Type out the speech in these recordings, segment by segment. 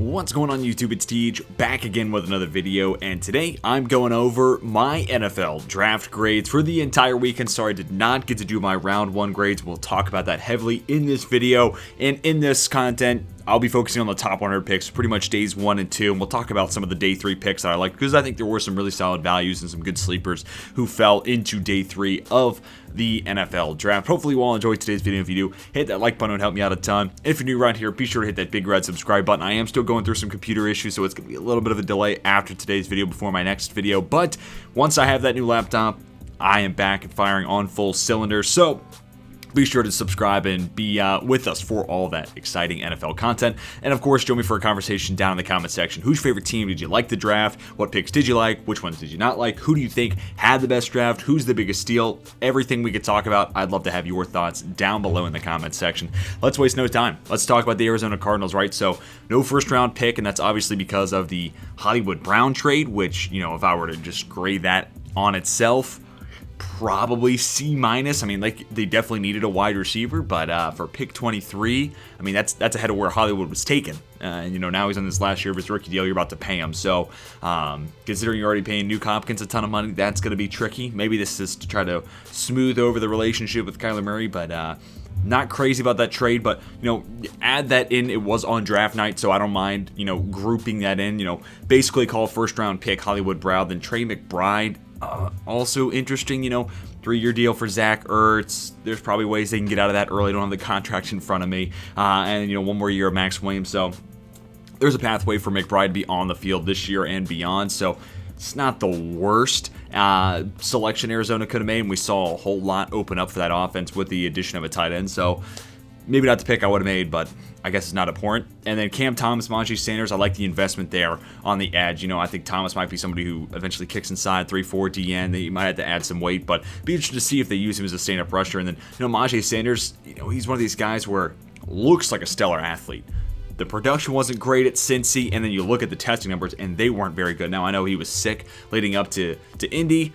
What's going on YouTube? It's Teej back again with another video, and today I'm going over my NFL draft grades for the entire weekend. Sorry I did not get to do my round 1 grades. We'll talk about that heavily in this video, and in this content I'll be focusing on the top 100 picks, pretty much days 1 and 2, and we'll talk about some of the day 3 picks that I like, because I think there were some really solid values and some good sleepers who fell into day 3 of the NFL draft. Hopefully you all enjoyed today's video. If you do, hit that like button, it would help me out a ton. If you're new around here, be sure to hit that big red subscribe button. I am still going through some computer issues, so it's going to be a little bit of a delay after today's video before my next video, but once I have that new laptop, I am back and firing on full cylinders. So be sure to subscribe and be with us for all that exciting NFL content. And of course, join me for a conversation down in the comment section. Who's your favorite team? Did you like the draft? What picks did you like? Which ones did you not like? Who do you think had the best draft? Who's the biggest steal? Everything we could talk about. I'd love to have your thoughts down below in the comment section. Let's waste no time. Let's talk about the Arizona Cardinals, right? So no first round pick, and that's obviously because of the Hollywood Brown trade, which, you know, if I were to just grade that on itself, probably C-. I mean, like, they definitely needed a wide receiver, but for pick 23, I mean, that's ahead of where Hollywood was taken. And, you know, now he's on this last year of his rookie deal. You're about to pay him. So, considering you're already paying Nuke Hopkins a ton of money, that's going to be tricky. Maybe this is to try to smooth over the relationship with Kyler Murray, but not crazy about that trade. But, you know, add that in. It was on draft night, so I don't mind, you know, grouping that in. You know, basically call first round pick Hollywood Brown, then Trey McBride. Also interesting, you know, 3-year deal for Zach Ertz. There's probably ways they can get out of that early. I don't have the contract in front of me. And, you know, 1 more year of Max Williams. So there's a pathway for McBride to be on the field this year and beyond. So it's not the worst selection Arizona could have made. And we saw a whole lot open up for that offense with the addition of a tight end. So maybe not the pick I would have made, but I guess it's not important. And then Cam Thomas, Monty Sanders, I like the investment there on the edge. You know, I think Thomas might be somebody who eventually kicks inside 3-4 DN. They might have to add some weight, but be interested to see if they use him as a stand-up rusher. And then, you know, Monty Sanders, you know, he's one of these guys where looks like a stellar athlete. The production wasn't great at Cincy, and then you look at the testing numbers, and they weren't very good. Now, I know he was sick leading up to Indy.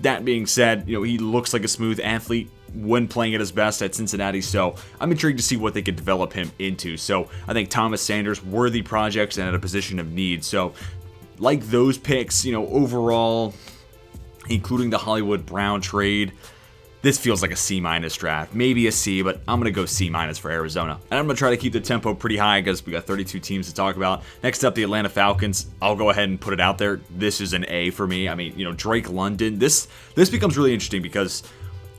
That being said, you know, he looks like a smooth athlete when playing at his best at Cincinnati, so I'm intrigued to see what they could develop him into. So I think Thomas Sanders, worthy projects and at a position of need. So like those picks, you know, overall, including the Hollywood Brown trade, this feels like a C- draft, maybe a C, but I'm going to go C- for Arizona. And I'm going to try to keep the tempo pretty high because we got 32 teams to talk about. Next up, the Atlanta Falcons. I'll go ahead and put it out there. This is an A for me. I mean, you know, Drake London. This becomes really interesting because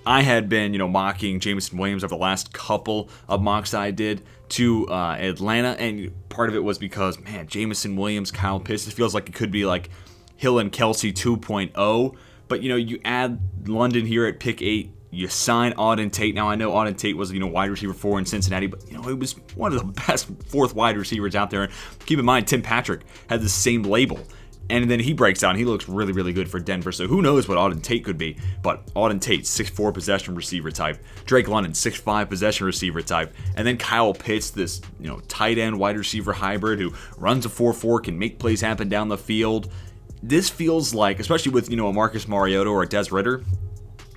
I had been, you know, mocking Jameson Williams over the last couple of mocks I did to Atlanta, and part of it was because, man, Jameson Williams, Kyle Pitts, it feels like it could be like Hill and Kelsey 2.0, but, you know, you add London here at pick 8, you sign Alante Taylor. Now, I know Alante Taylor was, you know, wide receiver 4 in Cincinnati, but, you know, he was one of the best 4th wide receivers out there. And keep in mind, Tim Patrick had the same label. And then he breaks down. He looks really, really good for Denver. So who knows what Alante Taylor could be. But Alante Taylor, 6'4" possession receiver type. Drake London, 6'5" possession receiver type. And then Kyle Pitts, this, you know, tight end wide receiver hybrid who runs a 4.4, can make plays happen down the field. This feels like, especially with, you know, a Marcus Mariota or a Des Ridder,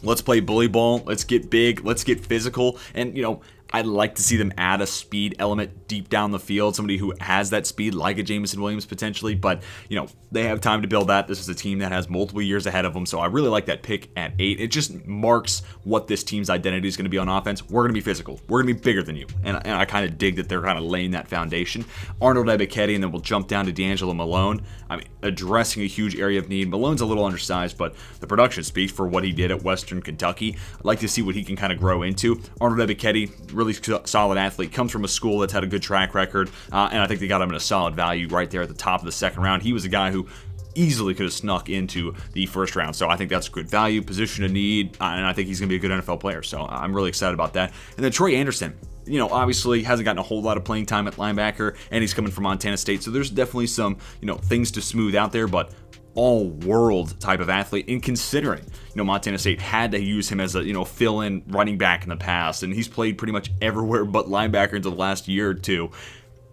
let's play bully ball. Let's get big. Let's get physical. And, you know, I'd like to see them add a speed element deep down the field, somebody who has that speed like a Jameson Williams potentially, but, you know, they have time to build that. This is a team that has multiple years ahead of them, so I really like that pick at 8. It just marks what this team's identity is going to be on offense. We're going to be physical. We're going to be bigger than you, and I kind of dig that they're kind of laying that foundation. Arnold Ebiketie, and then we'll jump down to D'Angelo Malone. I mean, addressing a huge area of need. Malone's a little undersized, but the production speaks for what he did at Western Kentucky. I'd like to see what he can kind of grow into. Arnold Ebiketie, really solid athlete, comes from a school that's had a good track record, and I think they got him in a solid value right there at the top of the second round. He was a guy who easily could have snuck into the first round, so I think that's a good value, position of need, and I think he's going to be a good NFL player, so I'm really excited about that. And then Troy Anderson, you know, obviously hasn't gotten a whole lot of playing time at linebacker, and he's coming from Montana State, so there's definitely some, you know, things to smooth out there, but all-world type of athlete, and considering, you know, Montana State had to use him as a, you know, fill-in running back in the past, and he's played pretty much everywhere but linebacker into the last year or two.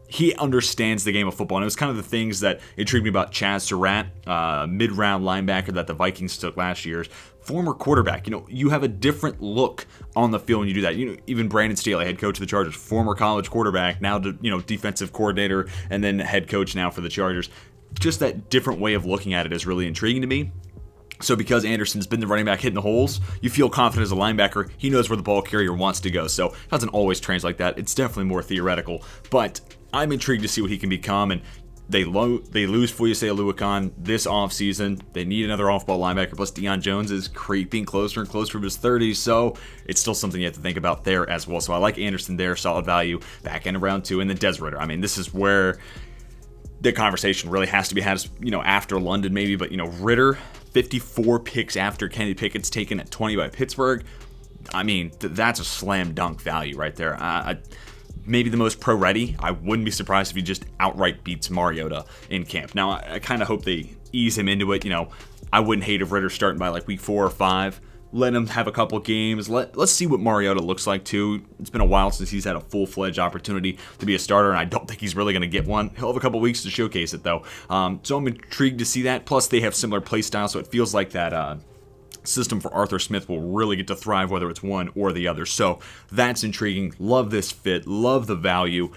He understands the game of football, and it was kind of the things that intrigued me about Chaz Surratt, mid-round linebacker that the Vikings took last year. former quarterback. You have a different look on the field when you do that. Even Brandon Staley, head coach of the Chargers, former college quarterback, now defensive coordinator, and then head coach now for the Chargers. Just that different way of looking at it is really intriguing to me. So because Anderson's been the running back hitting the holes, you feel confident as a linebacker. He knows where the ball carrier wants to go. So it doesn't always translate like that. It's definitely more theoretical. But I'm intrigued to see what he can become. And they lose Foyesé Oluokun this offseason. They need another off-ball linebacker. Plus, Deion Jones is creeping closer and closer to his 30s. So it's still something you have to think about there as well. So I like Anderson there. Solid value. Back end of round 2. And then Des Ridder. I mean, this is where the conversation really has to be had, after London maybe. But, Ridder, 54 picks after Kenny Pickett's taken at 20 by Pittsburgh. I mean, that's a slam dunk value right there. Maybe the most pro-ready. I wouldn't be surprised if he just outright beats Mariota in camp. Now, I kind of hope they ease him into it. I wouldn't hate if Ridder starting by like week 4 or 5. Let him have a couple games. Let's see what Mariota looks like too. It's been a while since he's had a full-fledged opportunity to be a starter, and I don't think he's really going to get one. He'll have a couple weeks to showcase it though. So I'm intrigued to see that. Plus, they have similar play styles, so it feels like that system for Arthur Smith will really get to thrive, whether it's one or the other. So that's intriguing. Love this fit. Love the value.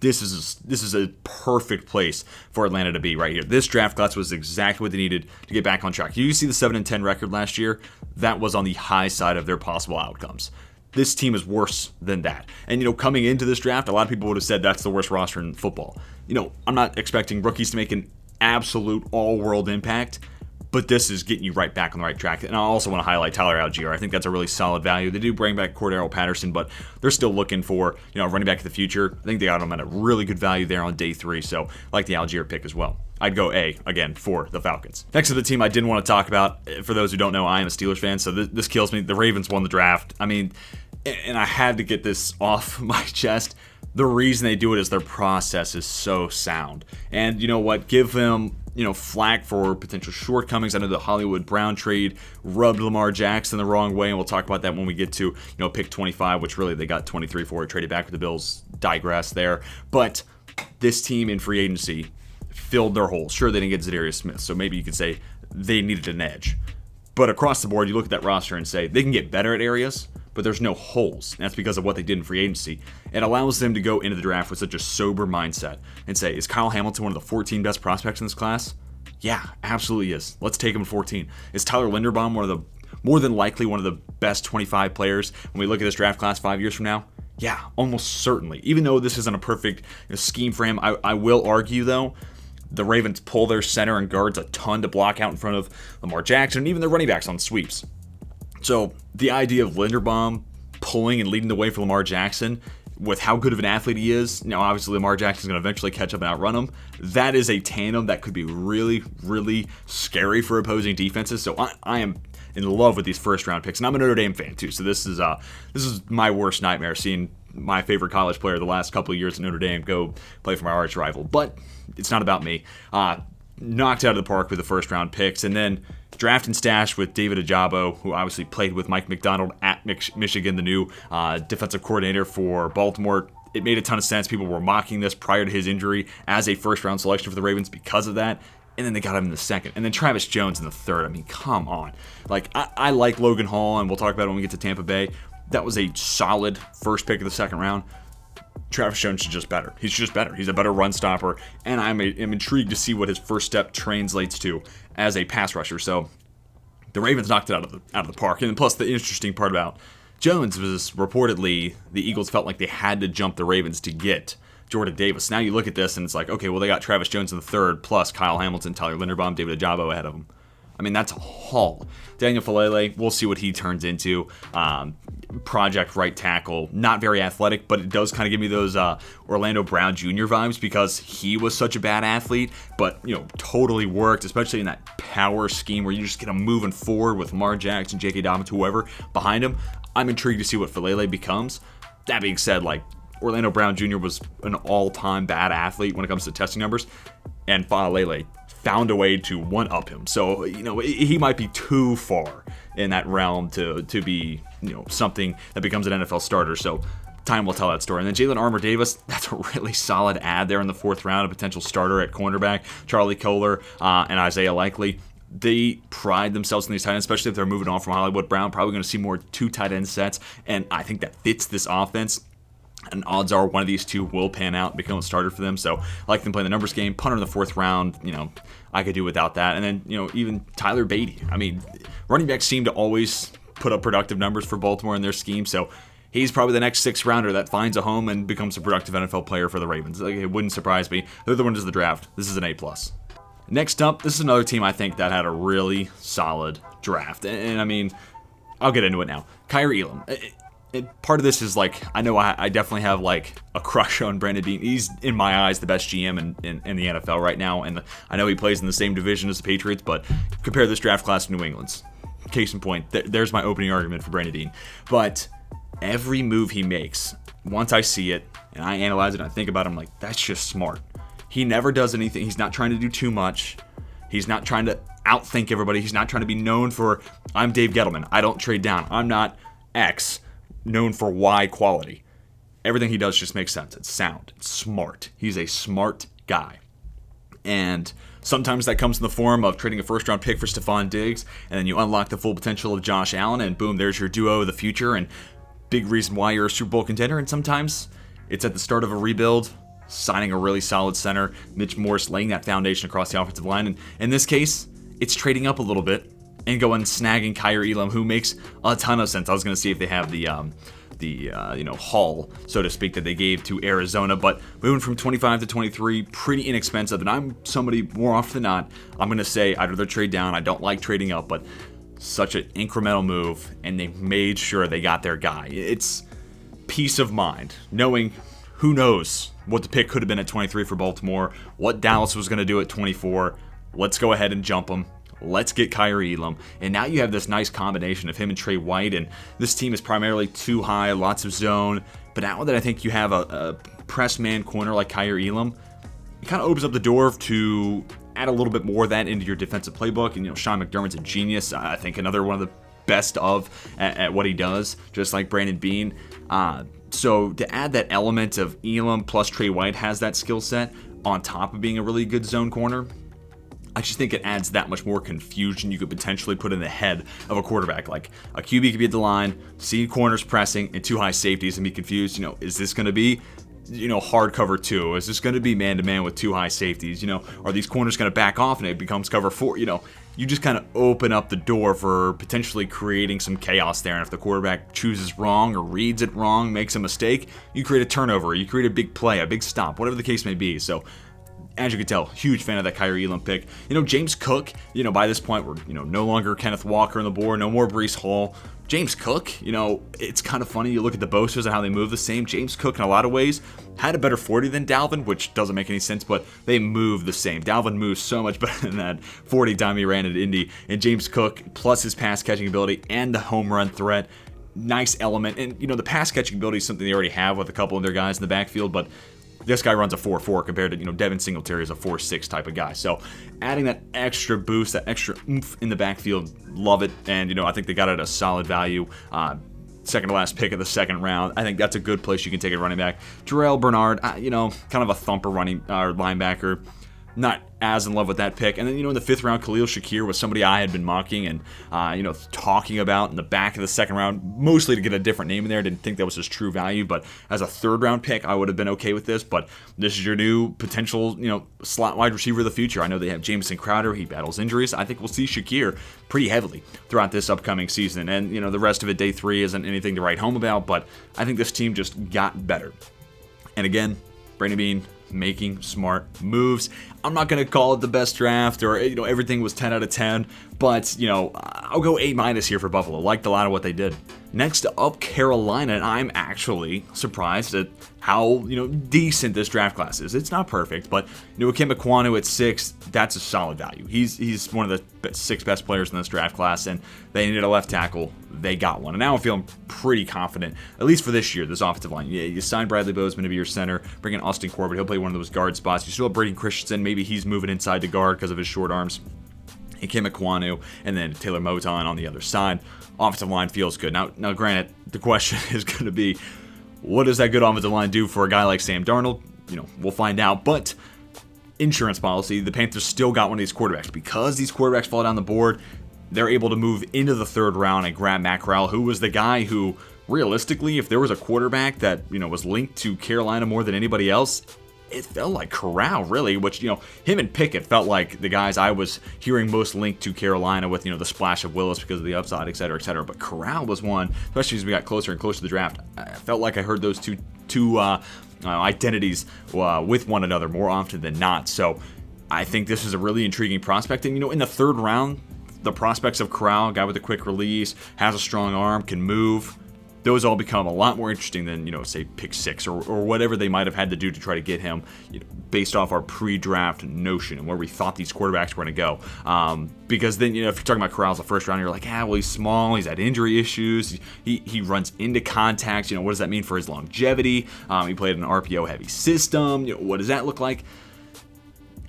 This is a perfect place for Atlanta to be right here. This draft class was exactly what they needed to get back on track. You see the 7-10 record last year? That was on the high side of their possible outcomes. This team is worse than that. And, coming into this draft, a lot of people would have said that's the worst roster in football. I'm not expecting rookies to make an absolute all-world impact, but this is getting you right back on the right track. And I also want to highlight Tyler Algier. I think that's a really solid value. They do bring back Cordero Patterson, but they're still looking for, a running back of the future. I think they got him at a really good value there on day 3, so I like the Algier pick as well. I'd go A, again, for the Falcons. Next to the team I didn't want to talk about, for those who don't know, I am a Steelers fan, so this kills me. The Ravens won the draft. I mean, and I had to get this off my chest. The reason they do it is their process is so sound. And you know what? Give them flack for potential shortcomings. I know the Hollywood Brown trade rubbed Lamar Jackson the wrong way, and we'll talk about that when we get to pick 25, which really they got 23 for it, traded back with the Bills. Digress there. But this team in free agency filled their holes. Sure, they didn't get Zadarius Smith, so maybe you could say they needed an edge. But across the board, you look at that roster and say they can get better at areas, but there's no holes. And that's because of what they did in free agency. It allows them to go into the draft with such a sober mindset and say, is Kyle Hamilton one of the 14 best prospects in this class? Yeah, absolutely is. Let's take him at 14. Is Tyler Linderbaum more than likely one of the best 25 players when we look at this draft class 5 years from now? Yeah, almost certainly. Even though this isn't a perfect scheme for him, I will argue, though, the Ravens pull their center and guards a ton to block out in front of Lamar Jackson and even their running backs on sweeps. So the idea of Linderbaum pulling and leading the way for Lamar Jackson with how good of an athlete he is, now obviously Lamar Jackson's going to eventually catch up and outrun him. That is a tandem that could be really, really scary for opposing defenses. So I am in love with these first-round picks, and I'm a Notre Dame fan too. So this is my worst nightmare, seeing my favorite college player the last couple of years at Notre Dame go play for my arch rival. But it's not about me. Knocked out of the park with the first-round picks, and then draft and stash with David Ojabo, who obviously played with Mike McDonald at Michigan, the new defensive coordinator for Baltimore. It made a ton of sense. People were mocking this prior to his injury as a first-round selection for the Ravens because of that. And then they got him in the second. And then Travis Jones in the third. I mean, come on. I like Logan Hall, and we'll talk about it when we get to Tampa Bay. That was a solid first pick of the second round. Travis Jones is just better. He's just better. He's a better run stopper, and I'm intrigued to see what his first step translates to as a pass rusher. So the Ravens knocked it out of the park. And plus, the interesting part about Jones was reportedly the Eagles felt like they had to jump the Ravens to get Jordan Davis. Now you look at this, and it's like, okay, well, they got Travis Jones in the third, plus Kyle Hamilton, Tyler Linderbaum, David Ojabo ahead of him. I mean, that's a haul. Daniel Falele, we'll see what he turns into. Project right tackle, not very athletic, but it does kind of give me those Orlando Brown Jr. vibes because he was such a bad athlete, but totally worked, especially in that power scheme where you just get him moving forward with Lamar Jackson, J.K. Dobbins, whoever behind him. I'm intrigued to see what Falele becomes. That being said, Orlando Brown Jr. was an all-time bad athlete when it comes to testing numbers, and Falele found a way to one-up him. So, he might be too far in that realm to be, something that becomes an NFL starter. So time will tell that story. And then Jalen Armour-Davis, that's a really solid ad there in the fourth round, a potential starter at cornerback. Charlie Kolar and Isaiah Likely. they pride themselves in these tight ends, especially if they're moving on from Hollywood Brown. Probably going to see more 2 tight end sets, and I think that fits this offense. And odds are one of these 2 will pan out and become a starter for them. So I like them playing the numbers game. Punter in the 4th round, I could do without that. And then, even Tyler Beatty. I mean, running backs seem to always put up productive numbers for Baltimore in their scheme. So he's probably the next 6th rounder that finds a home and becomes a productive NFL player for the Ravens. Like, it wouldn't surprise me. They're the winners of the draft. This is an A+. Next up, this is another team I think that had a really solid draft. And I mean, I'll get into it now. Kyrie Elam. Part of this is I know I definitely have a crush on Brandon Beane. He's, in my eyes, the best GM in the NFL right now, and I know he plays in the same division as the Patriots, but compare this draft class to New England's. Case in point, there's my opening argument for Brandon Beane. But every move he makes, once I see it, and I analyze it and I think about it, I'm like, that's just smart. He never does anything. He's not trying to do too much. He's not trying to outthink everybody. He's not trying to be known for, I'm Dave Gettleman. I don't trade down. I'm not X. Known for Y quality. Everything he does just makes sense. It's sound. It's smart. He's a smart guy. And sometimes that comes in the form of trading a first-round pick for Stephon Diggs, and then you unlock the full potential of Josh Allen, and boom, there's your duo of the future, and big reason why you're a Super Bowl contender. And sometimes it's at the start of a rebuild, signing a really solid center, Mitch Morse laying that foundation across the offensive line. And in this case, it's trading up a little bit and going snagging Kyrie Elam, who makes a ton of sense. I was going to see if they have the haul, so to speak, that they gave to Arizona, but moving from 25 to 23, pretty inexpensive. And I'm somebody, more often than not, I'm going to say I'd rather trade down. I don't like trading up, but such an incremental move, and they made sure they got their guy. It's peace of mind, knowing who knows what the pick could have been at 23 for Baltimore, what Dallas was going to do at 24. Let's go ahead and jump them. Let's get Kyrie Elam. And now you have this nice combination of him and Trey White, and this team is primarily too high, lots of zone. But now that I think you have a press man corner like Kyrie Elam, it kind of opens up the door to add a little bit more of that into your defensive playbook. And, Sean McDermott's a genius. I think another one of the best at what he does, just like Brandon Beane. So to add that element of Elam plus Trey White has that skill set on top of being a really good zone corner, I just think it adds that much more confusion you could potentially put in the head of a quarterback. Like a QB could be at the line, see corners pressing, and 2 high safeties and be confused. Is this going to be, hard cover 2? Is this going to be man-to-man with 2 high safeties? Are these corners going to back off and it becomes cover 4? You just kind of open up the door for potentially creating some chaos there. And if the quarterback chooses wrong or reads it wrong, makes a mistake, you create a turnover, you create a big play, a big stop, whatever the case may be. So, as you can tell, huge fan of that Kyrie Elam pick. James Cook, by this point, we're, no longer Kenneth Walker on the board, no more Breece Hall. James Cook, it's kind of funny. You look at the boasters and how they move the same. James Cook, in a lot of ways, had a better 40 than Dalvin, which doesn't make any sense, but they move the same. Dalvin moves so much better than that 40 time he ran at Indy. And James Cook, plus his pass catching ability and the home run threat, nice element. And, the pass catching ability is something they already have with a couple of their guys in the backfield, but this guy runs a 4.4 compared to, Devin Singletary is a 4.6 type of guy. So adding that extra boost, that extra oomph in the backfield, love it. And, I think they got it at a solid value. Second to last pick of the second round. I think that's a good place you can take a running back. Jarrell Bernard, kind of a thumper linebacker. Not as in love with that pick. And then, in the 5th round, Khalil Shakir was somebody I had been mocking and, talking about in the back of the second round, mostly to get a different name in there. Didn't think that was his true value, but as a 3rd round pick, I would have been okay with this. But this is your new potential, slot wide receiver of the future. I know they have Jamison Crowder. He battles injuries. I think we'll see Shakir pretty heavily throughout this upcoming season. And, the rest of it, day 3, isn't anything to write home about, but I think this team just got better. And again, Brandon Beane making smart moves. I'm not going to call it the best draft or, everything was 10 out of 10, but, I'll go A- here for Buffalo. Liked a lot of what they did. Next up, Carolina, and I'm actually surprised at how, decent this draft class is. It's not perfect, but, Ikem Ekwonu at 6, that's a solid value. He's one of the 6 best players in this draft class, and they needed a left tackle. They got one. And now I'm feeling pretty confident, at least for this year, this offensive line. Yeah, you signed Bradley Bozeman to be your center, bring in Austin Corbett. He'll play one of those guard spots. You still have Braden Christensen. Maybe he's moving inside to guard because of his short arms. Ikem Ekwonu, and then Taylor Moton on the other side. Offensive line feels good. Now, granted, the question is going to be, what does that good offensive line do for a guy like Sam Darnold? We'll find out. But insurance policy, the Panthers still got one of these quarterbacks. Because these quarterbacks fall down the board, they're able to move into the third round and grab Matt Corral, who was the guy who, realistically, if there was a quarterback that, was linked to Carolina more than anybody else, it felt like Corral, really, which, him and Pickett felt like the guys I was hearing most linked to Carolina with, the splash of Willis because of the upside, et cetera, et cetera. But Corral was one, especially as we got closer and closer to the draft. I felt like I heard those two identities with one another more often than not. So I think this is a really intriguing prospect. And, in the third round, the prospects of Corral, a guy with a quick release, has a strong arm, can move, those all become a lot more interesting than, say, pick 6 or whatever they might have had to do to try to get him based off our pre-draft notion and where we thought these quarterbacks were going to go. Because then, if you're talking about Corral as a first round, you're like, well, he's small, he's had injury issues, he runs into contacts, what does that mean for his longevity? He played in an RPO-heavy system, what does that look like?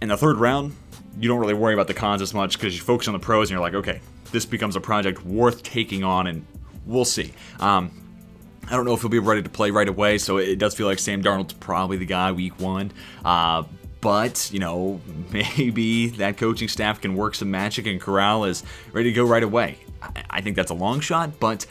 In the third round, you don't really worry about the cons as much because you focus on the pros and you're like, okay, this becomes a project worth taking on, and we'll see. I don't know if he'll be ready to play right away, so it does feel like Sam Darnold's probably the guy week 1. But, maybe that coaching staff can work some magic and Corral is ready to go right away. I think that's a long shot, but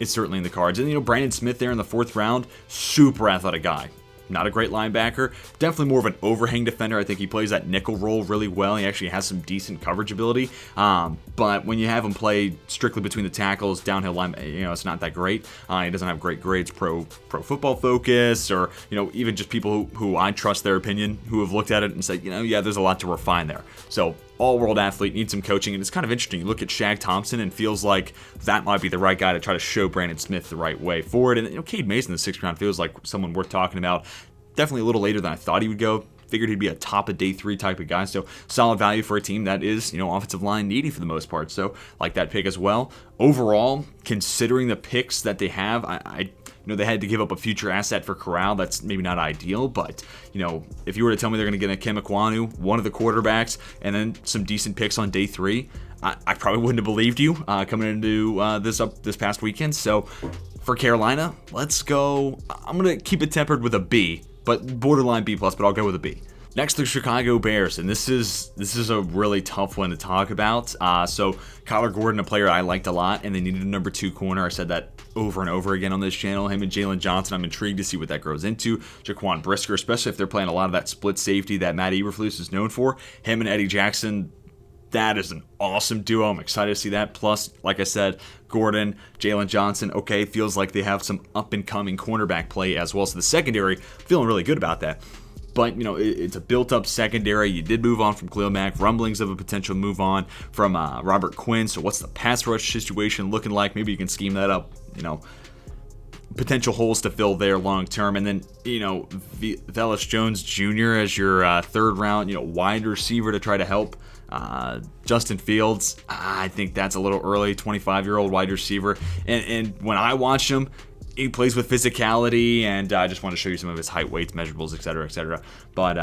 it's certainly in the cards. And, Brandon Smith there in the 4th round, super athletic guy. Not a great linebacker, definitely more of an overhang defender. I think he plays that nickel role really well. He actually has some decent coverage ability. But when you have him play strictly between the tackles, downhill line, it's not that great. He doesn't have great grades, pro football focus, or, even just people who I trust their opinion, who have looked at it and said, there's a lot to refine there. So all-world athlete, needs some coaching, and it's kind of interesting. You look at Shaq Thompson and feels like that might be the right guy to try to show Brandon Smith the right way forward. And, Cade Mason in the 6th round feels like someone worth talking about. Definitely a little later than I thought he would go. Figured he'd be a top of day 3 type of guy. So solid value for a team that is, offensive line needy for the most part. So like that pick as well. Overall, considering the picks that they have, I they had to give up a future asset for Corral. That's maybe not ideal, but, if you were to tell me they're going to get a Kim Ekwonu, one of the quarterbacks, and then some decent picks on day 3, I probably wouldn't have believed you coming into this past weekend. So for Carolina, let's go. I'm going to keep it tempered with a B, but borderline B+, but I'll go with a B. Next, the Chicago Bears, and this is a really tough one to talk about. So Kyler Gordon, a player I liked a lot, and they needed a number 2 corner. I said that over and over again on this channel. Him and Jalen Johnson, I'm intrigued to see what that grows into. Jaquan Brisker, especially if they're playing a lot of that split safety that Matt Eberflus is known for. Him and Eddie Jackson, that is an awesome duo. I'm excited to see that. Plus, like I said, Gordon, Jalen Johnson, okay, feels like they have some up-and-coming cornerback play as well. So the secondary, feeling really good about that. But, it's a built-up secondary. You did move on from Khalil Mack. Rumblings of a potential move on from Robert Quinn. So what's the pass rush situation looking like? Maybe you can scheme that up, potential holes to fill there long-term. And then, Velus Jones Jr. as your 3rd round, wide receiver to try to help Justin Fields. I think that's a little early, 25-year-old wide receiver. And when I watched him, he plays with physicality, and I just want to show you some of his height, weights, measurables, et cetera, et cetera. But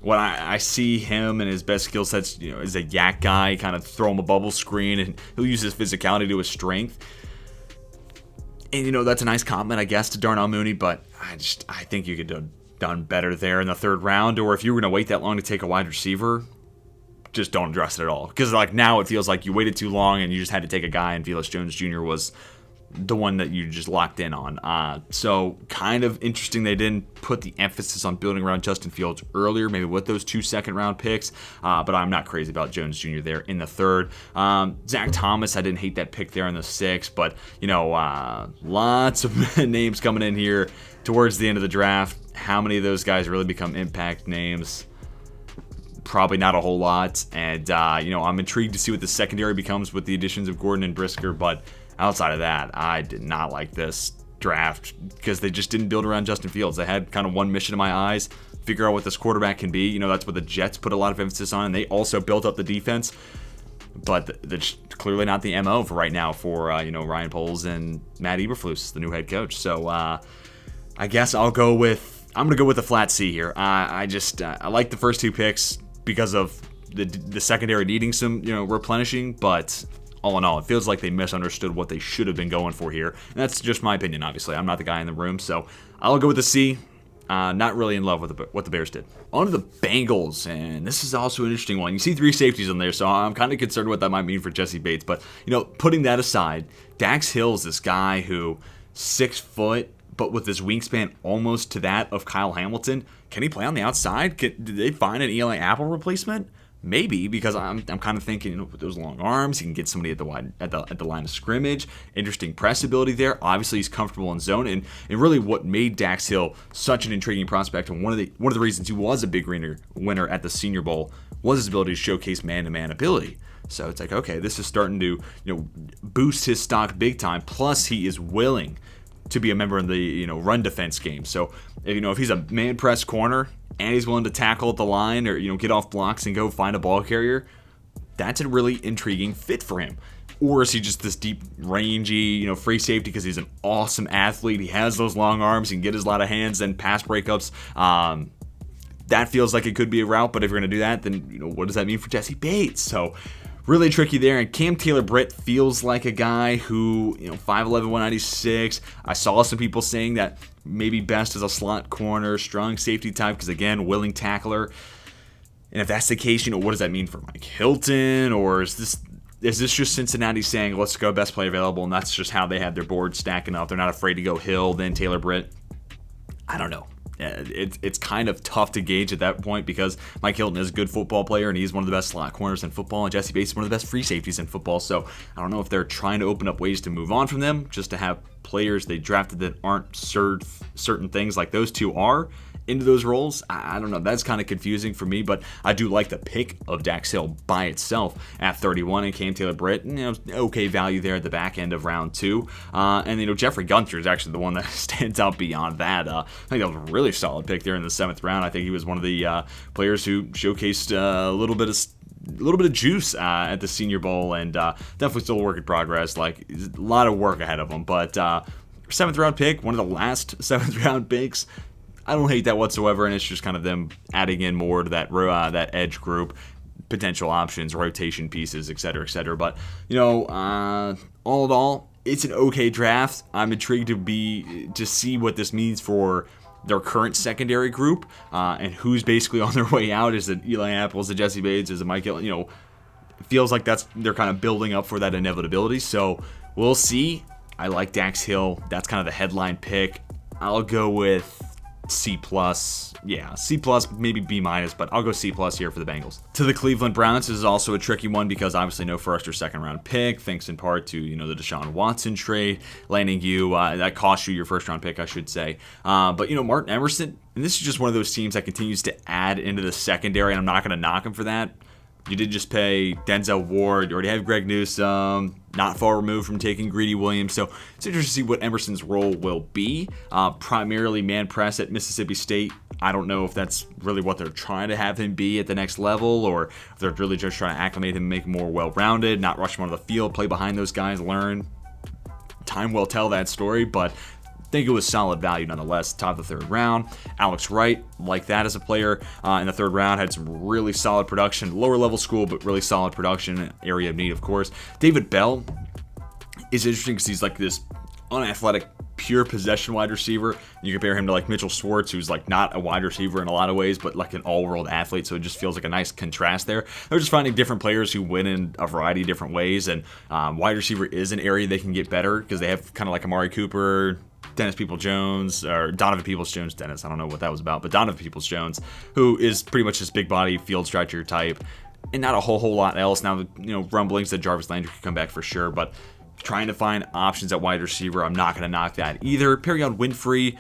when I see him and his best skill sets, is a yak guy, kind of throw him a bubble screen, and he'll use his physicality to his strength. And, that's a nice compliment, I guess, to Darnell Mooney, but I think you could have done better there in the 3rd round. Or if you were going to wait that long to take a wide receiver, just don't address it at all. Because, now it feels like you waited too long and you just had to take a guy, and Velus Jones Jr. was the one that you just locked in on. So kind of interesting they didn't put the emphasis on building around Justin Fields earlier, maybe with those 2 second-round picks. But I'm not crazy about Jones Jr. there in the 3rd. Zach Thomas, I didn't hate that pick there in the 6th. But, lots of names coming in here towards the end of the draft. How many of those guys really become impact names? Probably not a whole lot. And, I'm intrigued to see what the secondary becomes with the additions of Gordon and Brisker. But outside of that, I did not like this draft because they just didn't build around Justin Fields. They had kind of one mission in my eyes, figure out what this quarterback can be. That's what the Jets put a lot of emphasis on, and they also built up the defense. But that's clearly not the MO for right now for, Ryan Poles and Matt Eberflus, the new head coach. So I guess I'm going to go with a flat C here. I like the first 2 picks because of the secondary needing some, replenishing, but all in all, it feels like they misunderstood what they should have been going for here. And that's just my opinion, obviously. I'm not the guy in the room, so I'll go with a C. not really in love with what the Bears did. On to the Bengals, and this is also an interesting one. You see 3 safeties in there, so I'm kind of concerned what that might mean for Jesse Bates. But, putting that aside, Dax Hill is this guy who 6 foot, but with his wingspan almost to that of Kyle Hamilton. Can he play on the outside? Did they find an Eli Apple replacement? Maybe, because I'm kind of thinking, with those long arms, he can get somebody at the line of scrimmage. Interesting press ability there. Obviously, he's comfortable in zone, and really what made Dax Hill such an intriguing prospect, and one of the reasons he was a big winner at the Senior Bowl was his ability to showcase man-to-man ability. So it's like, okay, this is starting to boost his stock big time. Plus, he is willing to be a member in the run defense game. So if he's a man press corner and he's willing to tackle at the line or get off blocks and go find a ball carrier, that's a really intriguing fit for him. Or is he just this deep, rangy, free safety because he's an awesome athlete? He has those long arms, he can get a lot of hands and pass breakups. That feels like it could be a route, but if you're going to do that, then what does that mean for Jesse Bates? So really tricky there, and Cam Taylor-Britt feels like a guy who, 5'11", 196. I saw some people saying that maybe best as a slot corner, strong safety type, because again, willing tackler. And if that's the case, what does that mean for Mike Hilton? Or is this just Cincinnati saying, let's go best player available, and that's just how they have their board stacking up? They're not afraid to go Hill, then Taylor-Britt. I don't know. It's kind of tough to gauge at that point because Mike Hilton is a good football player and he's one of the best slot corners in football, and Jesse Bates is one of the best free safeties in football. So I don't know if they're trying to open up ways to move on from them just to have players they drafted that aren't certain things like those two are into those roles. I don't know. That's kind of confusing for me, but I do like the pick of Dax Hill by itself at 31 and Cam Taylor-Britt. Okay value there at the back end of round 2. And Jeffrey Gunter is actually the one that stands out beyond that. I think that was a really solid pick there in the 7th round. I think he was one of the players who showcased a little bit of juice at the Senior Bowl, and definitely still a work in progress. Like, a lot of work ahead of him, but 7th round pick, one of the last 7th round picks. I don't hate that whatsoever, and it's just kind of them adding in more to that edge group, potential options, rotation pieces, etc., etc. But all in all, it's an okay draft. I'm intrigued to see what this means for their current secondary group and who's basically on their way out. Is it Eli Apple? Is it Jesse Bates? Is it Mike Hill? It feels like they're kind of building up for that inevitability. So we'll see. I like Dax Hill. That's kind of the headline pick. I'll go with C+, C+, maybe B-, but I'll go C+ here for the Bengals. To the Cleveland Browns, this is also a tricky one because obviously no first or second round pick, thanks in part to, the Deshaun Watson trade, landing you, that cost you your first round pick, I should say. But, Martin Emerson, and this is just one of those teams that continues to add into the secondary, and I'm not going to knock him for that. You did just pay Denzel Ward. You already have Greg Newsome, not far removed from taking Greedy Williams. So it's interesting to see what Emerson's role will be. Primarily man press at Mississippi State. I don't know if that's really what they're trying to have him be at the next level, or if they're really just trying to acclimate him, make him more well-rounded, not rush him onto the field, play behind those guys, learn. Time will tell that story, but I think it was solid value nonetheless. Top of the 3rd round. Alex Wright, like that as a player in the 3rd round, had some really solid production. Lower level school, but really solid production. Area of need, of course. David Bell is interesting because he's like this unathletic, pure possession wide receiver. You compare him to like Mitchell Schwartz, who's like not a wide receiver in a lot of ways, but like an all-world athlete. So it just feels like a nice contrast there. They're just finding different players who win in a variety of different ways, and wide receiver is an area they can get better because they have kind of like Amari Cooper, Dennis Peoples-Jones, or Donovan Peoples-Jones, Dennis, I don't know what that was about, but Donovan Peoples-Jones, who is pretty much this big body field stretcher type, and not a whole lot else. Now, rumblings that Jarvis Landry could come back for sure, but trying to find options at wide receiver, I'm not going to knock that either. Perion Winfrey,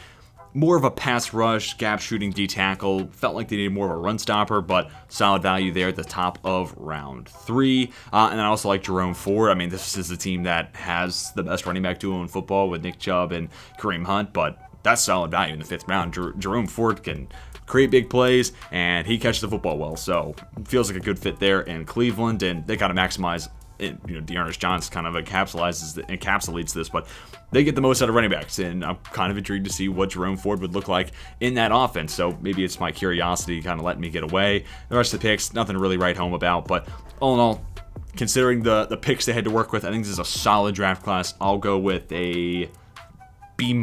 more of a pass rush, gap shooting D tackle. Felt like they needed more of a run stopper, but solid value there at the top of round 3. And I also like Jerome Ford. I mean, this is a team that has the best running back duo in football with Nick Chubb and Kareem Hunt, but that's solid value in the 5th round. Jerome Ford can create big plays, and he catches the football well. So it feels like a good fit there in Cleveland, and they got to maximize it. Dearness Johnson kind of encapsulates this, but they get the most out of running backs, and I'm kind of intrigued to see what Jerome Ford would look like in that offense. So maybe it's my curiosity kind of letting me get away. The rest of the picks, nothing to really write home about, but all in all, considering the picks they had to work with, I think this is a solid draft class. I'll go with a B-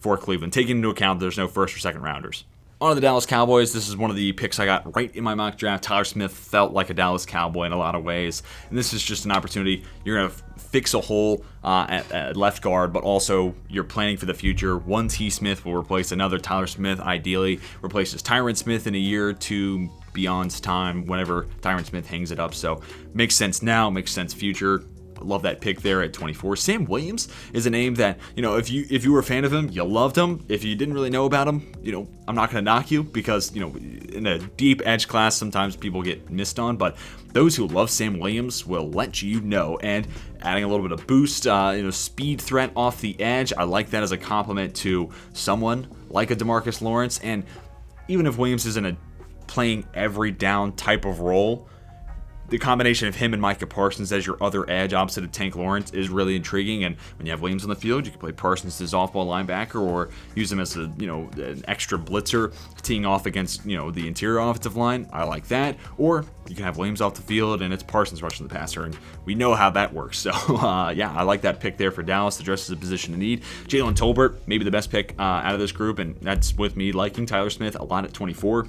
for Cleveland, taking into account there's no first or second rounders. On to the Dallas Cowboys. This is one of the picks I got right in my mock draft. Tyler Smith felt like a Dallas Cowboy in a lot of ways, and this is just an opportunity. You're going to fix a hole at left guard, but also you're planning for the future. One T. Smith will replace another. Tyler Smith ideally replaces Tyron Smith in a year or two beyond time, whenever Tyron Smith hangs it up. So makes sense now, makes sense future. Love that pick there at 24. Sam Williams is a name that, if you were a fan of him, you loved him. If you didn't really know about him, I'm not going to knock you because, in a deep edge class, sometimes people get missed on. But those who love Sam Williams will let you know. And adding a little bit of boost, speed threat off the edge. I like that as a compliment to someone like a DeMarcus Lawrence. And even if Williams isn't a playing every down type of role, the combination of him and Micah Parsons as your other edge opposite of Tank Lawrence is really intriguing. And when you have Williams on the field, you can play Parsons as off-ball linebacker or use him as an extra blitzer teeing off against the interior offensive line. I like that. Or you can have Williams off the field and it's Parsons rushing the passer, and we know how that works. So yeah, I like that pick there for Dallas. Addresses a position of need. Jalen Tolbert, maybe the best pick out of this group, and that's with me liking Tyler Smith a lot at 24.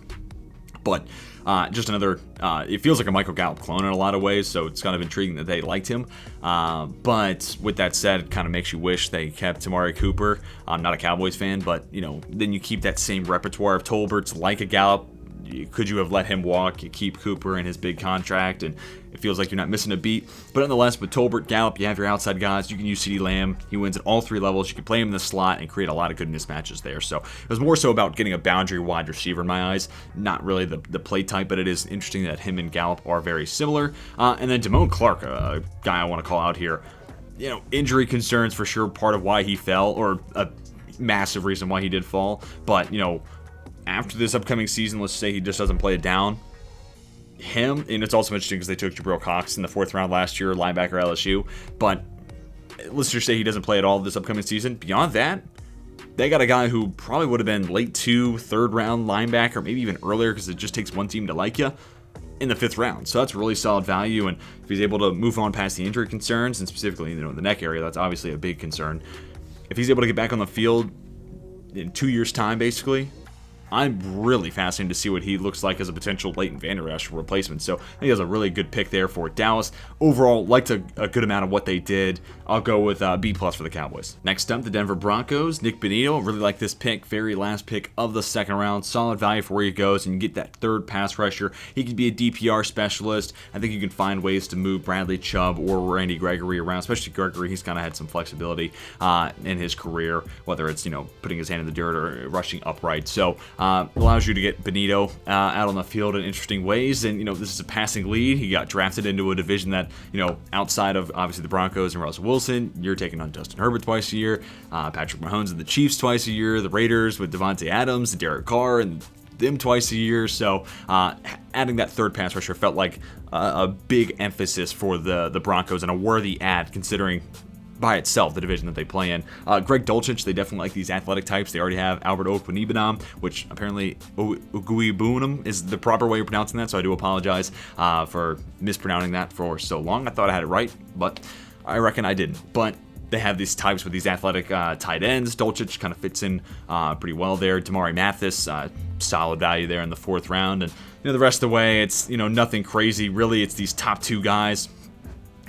But just another, it feels like a Michael Gallup clone in a lot of ways, so it's kind of intriguing that they liked him. But with that said, it kind of makes you wish they kept Amari Cooper. I'm not a Cowboys fan, but, then you keep that same repertoire of Tolbert's like a Gallup. Could you have let him walk? You keep Cooper in his big contract, and it feels like you're not missing a beat. But nonetheless, with Tolbert, Gallup, you have your outside guys. You can use CeeDee Lamb. He wins at all three levels. You can play him in the slot and create a lot of good mismatches there. So it was more so about getting a boundary wide receiver in my eyes. Not really the play type, but it is interesting that him and Gallup are very similar. And then Damone Clark, a guy I want to call out here. Injury concerns for sure, part of why he fell, or a massive reason why he did fall. But, after this upcoming season, let's say he just doesn't play it down, him, and it's also interesting because they took Jabril Cox in the 4th round last year, linebacker LSU, but let's just say he doesn't play at all this upcoming season. Beyond that, they got a guy who probably would have been late 2, 3rd round linebacker, maybe even earlier because it just takes one team to like you, in the 5th round. So that's really solid value, and if he's able to move on past the injury concerns, and specifically the neck area, that's obviously a big concern. If he's able to get back on the field in 2 years' time, basically, I'm really fascinated to see what he looks like as a potential Leighton Vander Esch replacement. So I think that's a really good pick there for Dallas. Overall, liked a good amount of what they did. I'll go with B+ for the Cowboys. Next up, the Denver Broncos. Nick Bonitto, really like this pick. Very last pick of the 2nd round. Solid value for where he goes, and you get that 3rd pass rusher. He could be a DPR specialist. I think you can find ways to move Bradley Chubb or Randy Gregory around, especially Gregory. He's kind of had some flexibility in his career, whether it's, putting his hand in the dirt or rushing upright. So allows you to get Bonitto out on the field in interesting ways. And, this is a passing lead. He got drafted into a division that, outside of obviously the Broncos and Russell Wilson, you're taking on Justin Herbert twice a year, Patrick Mahomes and the Chiefs twice a year, the Raiders with Devontae Adams and Derek Carr and them twice a year. So adding that 3rd pass rusher felt like a big emphasis for the Broncos and a worthy add considering by itself the division that they play in. Greg Dulcich, they definitely like these athletic types. They already have Albert Okwuegbunam, which apparently Okwuegbunam is the proper way of pronouncing that, so I do apologize for mispronouncing that for so long. I thought I had it right, but I reckon I didn't. But they have these types with these athletic tight ends. Dulcich kind of fits in pretty well there. Damari Mathis, solid value there in the 4th round. And the rest of the way, it's nothing crazy. Really, it's these top 2 guys.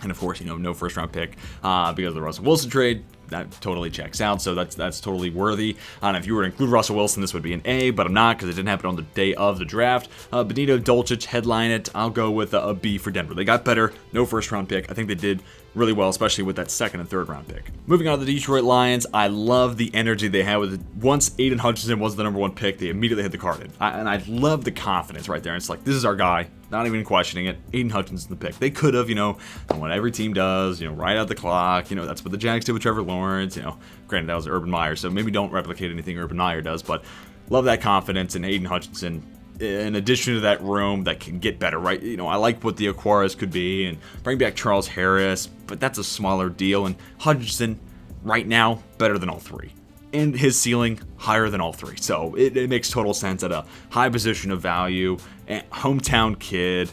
And of course, no 1st round pick because of the Russell Wilson trade. That totally checks out, so that's totally worthy. And if you were to include Russell Wilson, this would be an A, but I'm not because it didn't happen on the day of the draft. Bonitto, Dulcich, headline it. I'll go with a B for Denver. They got better, no 1st round pick. I think they did really well, especially with that 2nd and 3rd round pick. Moving on to the Detroit Lions, I love the energy they had with it. Once Aiden Hutchinson was the number 1 pick, they immediately hit the card. And I love the confidence right there. It's like, this is our guy. Not even questioning it. Aiden Hutchinson the pick. They could have, what every team does, right out the clock. That's what the Jags did with Trevor Lawrence. Granted, that was Urban Meyer, so maybe don't replicate anything Urban Meyer does, but love that confidence in Aiden Hutchinson. In addition to that room that can get better, right? I like what the Aquaras could be and bring back Charles Harris, but that's a smaller deal. And Hutchinson, right now, better than all 3. And his ceiling higher than all 3. So it makes total sense at a high position of value. And hometown kid,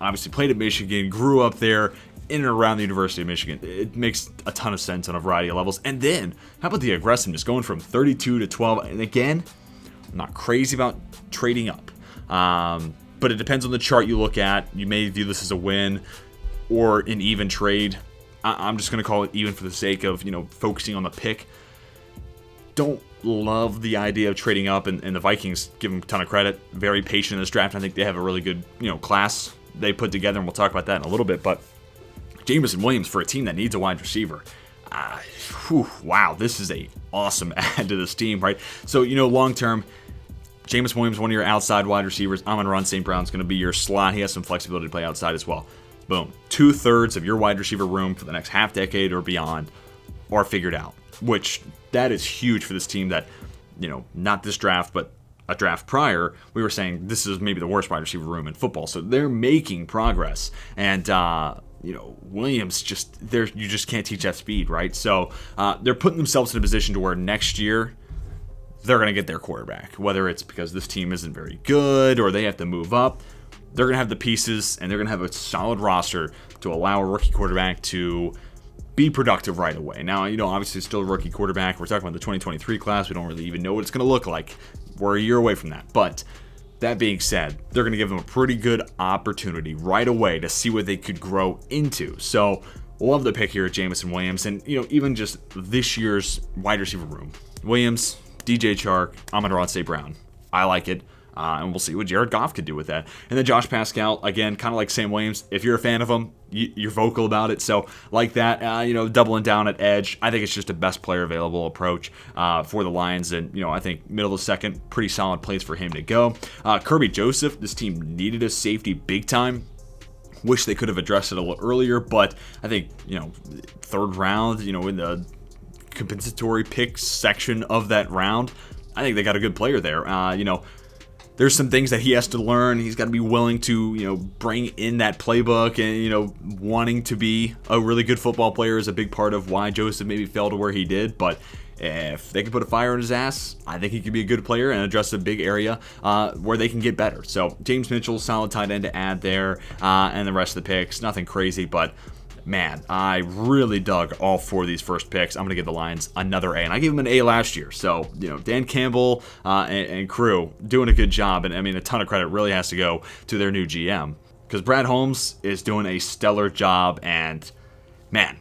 obviously played at Michigan, grew up there, in and around the University of Michigan. It makes a ton of sense on a variety of levels. And then, how about the aggressiveness going from 32 to 12? And again, I'm not crazy about trading up. But it depends on the chart you look at. You may view this as a win or an even trade. I'm just going to call it even for the sake of, focusing on the pick. Don't love the idea of trading up, and the Vikings, give them a ton of credit. Very patient in this draft. I think they have a really good, class they put together, and we'll talk about that in a little bit. But Jameson Williams, for a team that needs a wide receiver, wow, this is a awesome add to this team, right? So, long term, Jameson Williams, one of your outside wide receivers. Amon-Ra St. Brown's going to be your slot. He has some flexibility to play outside as well. Boom. 2/3 of your wide receiver room for the next half decade or beyond are figured out, which that is huge for this team that, not this draft, but a draft prior, we were saying this is maybe the worst wide receiver room in football. So they're making progress. And, Williams, you just can't teach that speed, right? So they're putting themselves in a position to where next year they're going to get their quarterback, whether it's because this team isn't very good or they have to move up. They're going to have the pieces, and they're going to have a solid roster to allow a rookie quarterback to be productive right away. Now, obviously, it's still a rookie quarterback. We're talking about the 2023 class. We don't really even know what it's going to look like. We're a year away from that. But that being said, they're going to give them a pretty good opportunity right away to see what they could grow into. So, love the pick here at Jameson Williams. And, even just this year's wide receiver room. Williams, DJ Chark, Amon-Ra St. Brown. I like it. And we'll see what Jared Goff could do with that. And then Josh Pascal, again, kind of like Sam Williams. If you're a fan of him, you're vocal about it. So like that, doubling down at edge. I think it's just a best player available approach for the Lions. And, I think middle of the second, pretty solid place for him to go. Kirby Joseph, this team needed a safety big time. Wish they could have addressed it a little earlier. But I think, third round, in the compensatory picks section of that round, I think they got a good player there. There's some things that he has to learn. He's got to be willing to, bring in that playbook, and, wanting to be a really good football player is a big part of why Joseph maybe fell to where he did. But if they can put a fire in his ass, I think he could be a good player and address a big area where they can get better. So James Mitchell, solid tight end to add there, and the rest of the picks, nothing crazy, but man, I really dug all four of these first picks. I'm going to give the Lions another A, and I gave them an A last year. So, Dan Campbell and crew doing a good job, and a ton of credit really has to go to their new GM, because Brad Holmes is doing a stellar job, and man,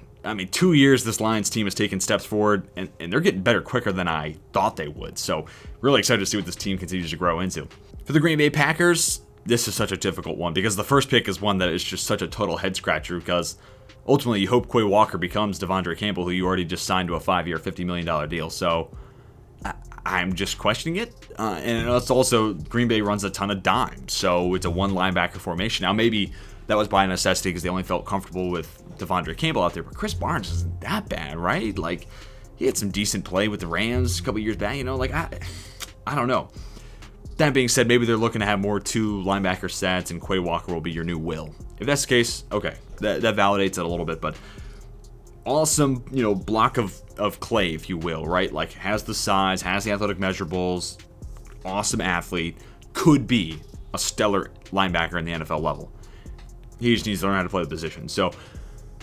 2 years this Lions team has taken steps forward, and they're getting better quicker than I thought they would. So, really excited to see what this team continues to grow into. For the Green Bay Packers, this is such a difficult one, because the first pick is one that is just such a total head-scratcher, because ultimately, you hope Quay Walker becomes Devondre Campbell, who you already just signed to a 5-year, $50 million deal. So I'm just questioning it. And it's also, Green Bay runs a ton of dime. So it's a one linebacker formation. Now, maybe that was by necessity because they only felt comfortable with Devondre Campbell out there. But Chris Barnes isn't that bad, right? Like, he had some decent play with the Rams a couple years back. I don't know. That being said, maybe they're looking to have more two linebacker sets, and Quay Walker will be your new Will. If that's the case, okay, that validates it a little bit. But awesome, block of clay, if you will, right? Like, has the size, has the athletic measurables, awesome athlete, could be a stellar linebacker in the NFL level. He just needs to learn how to play the position. So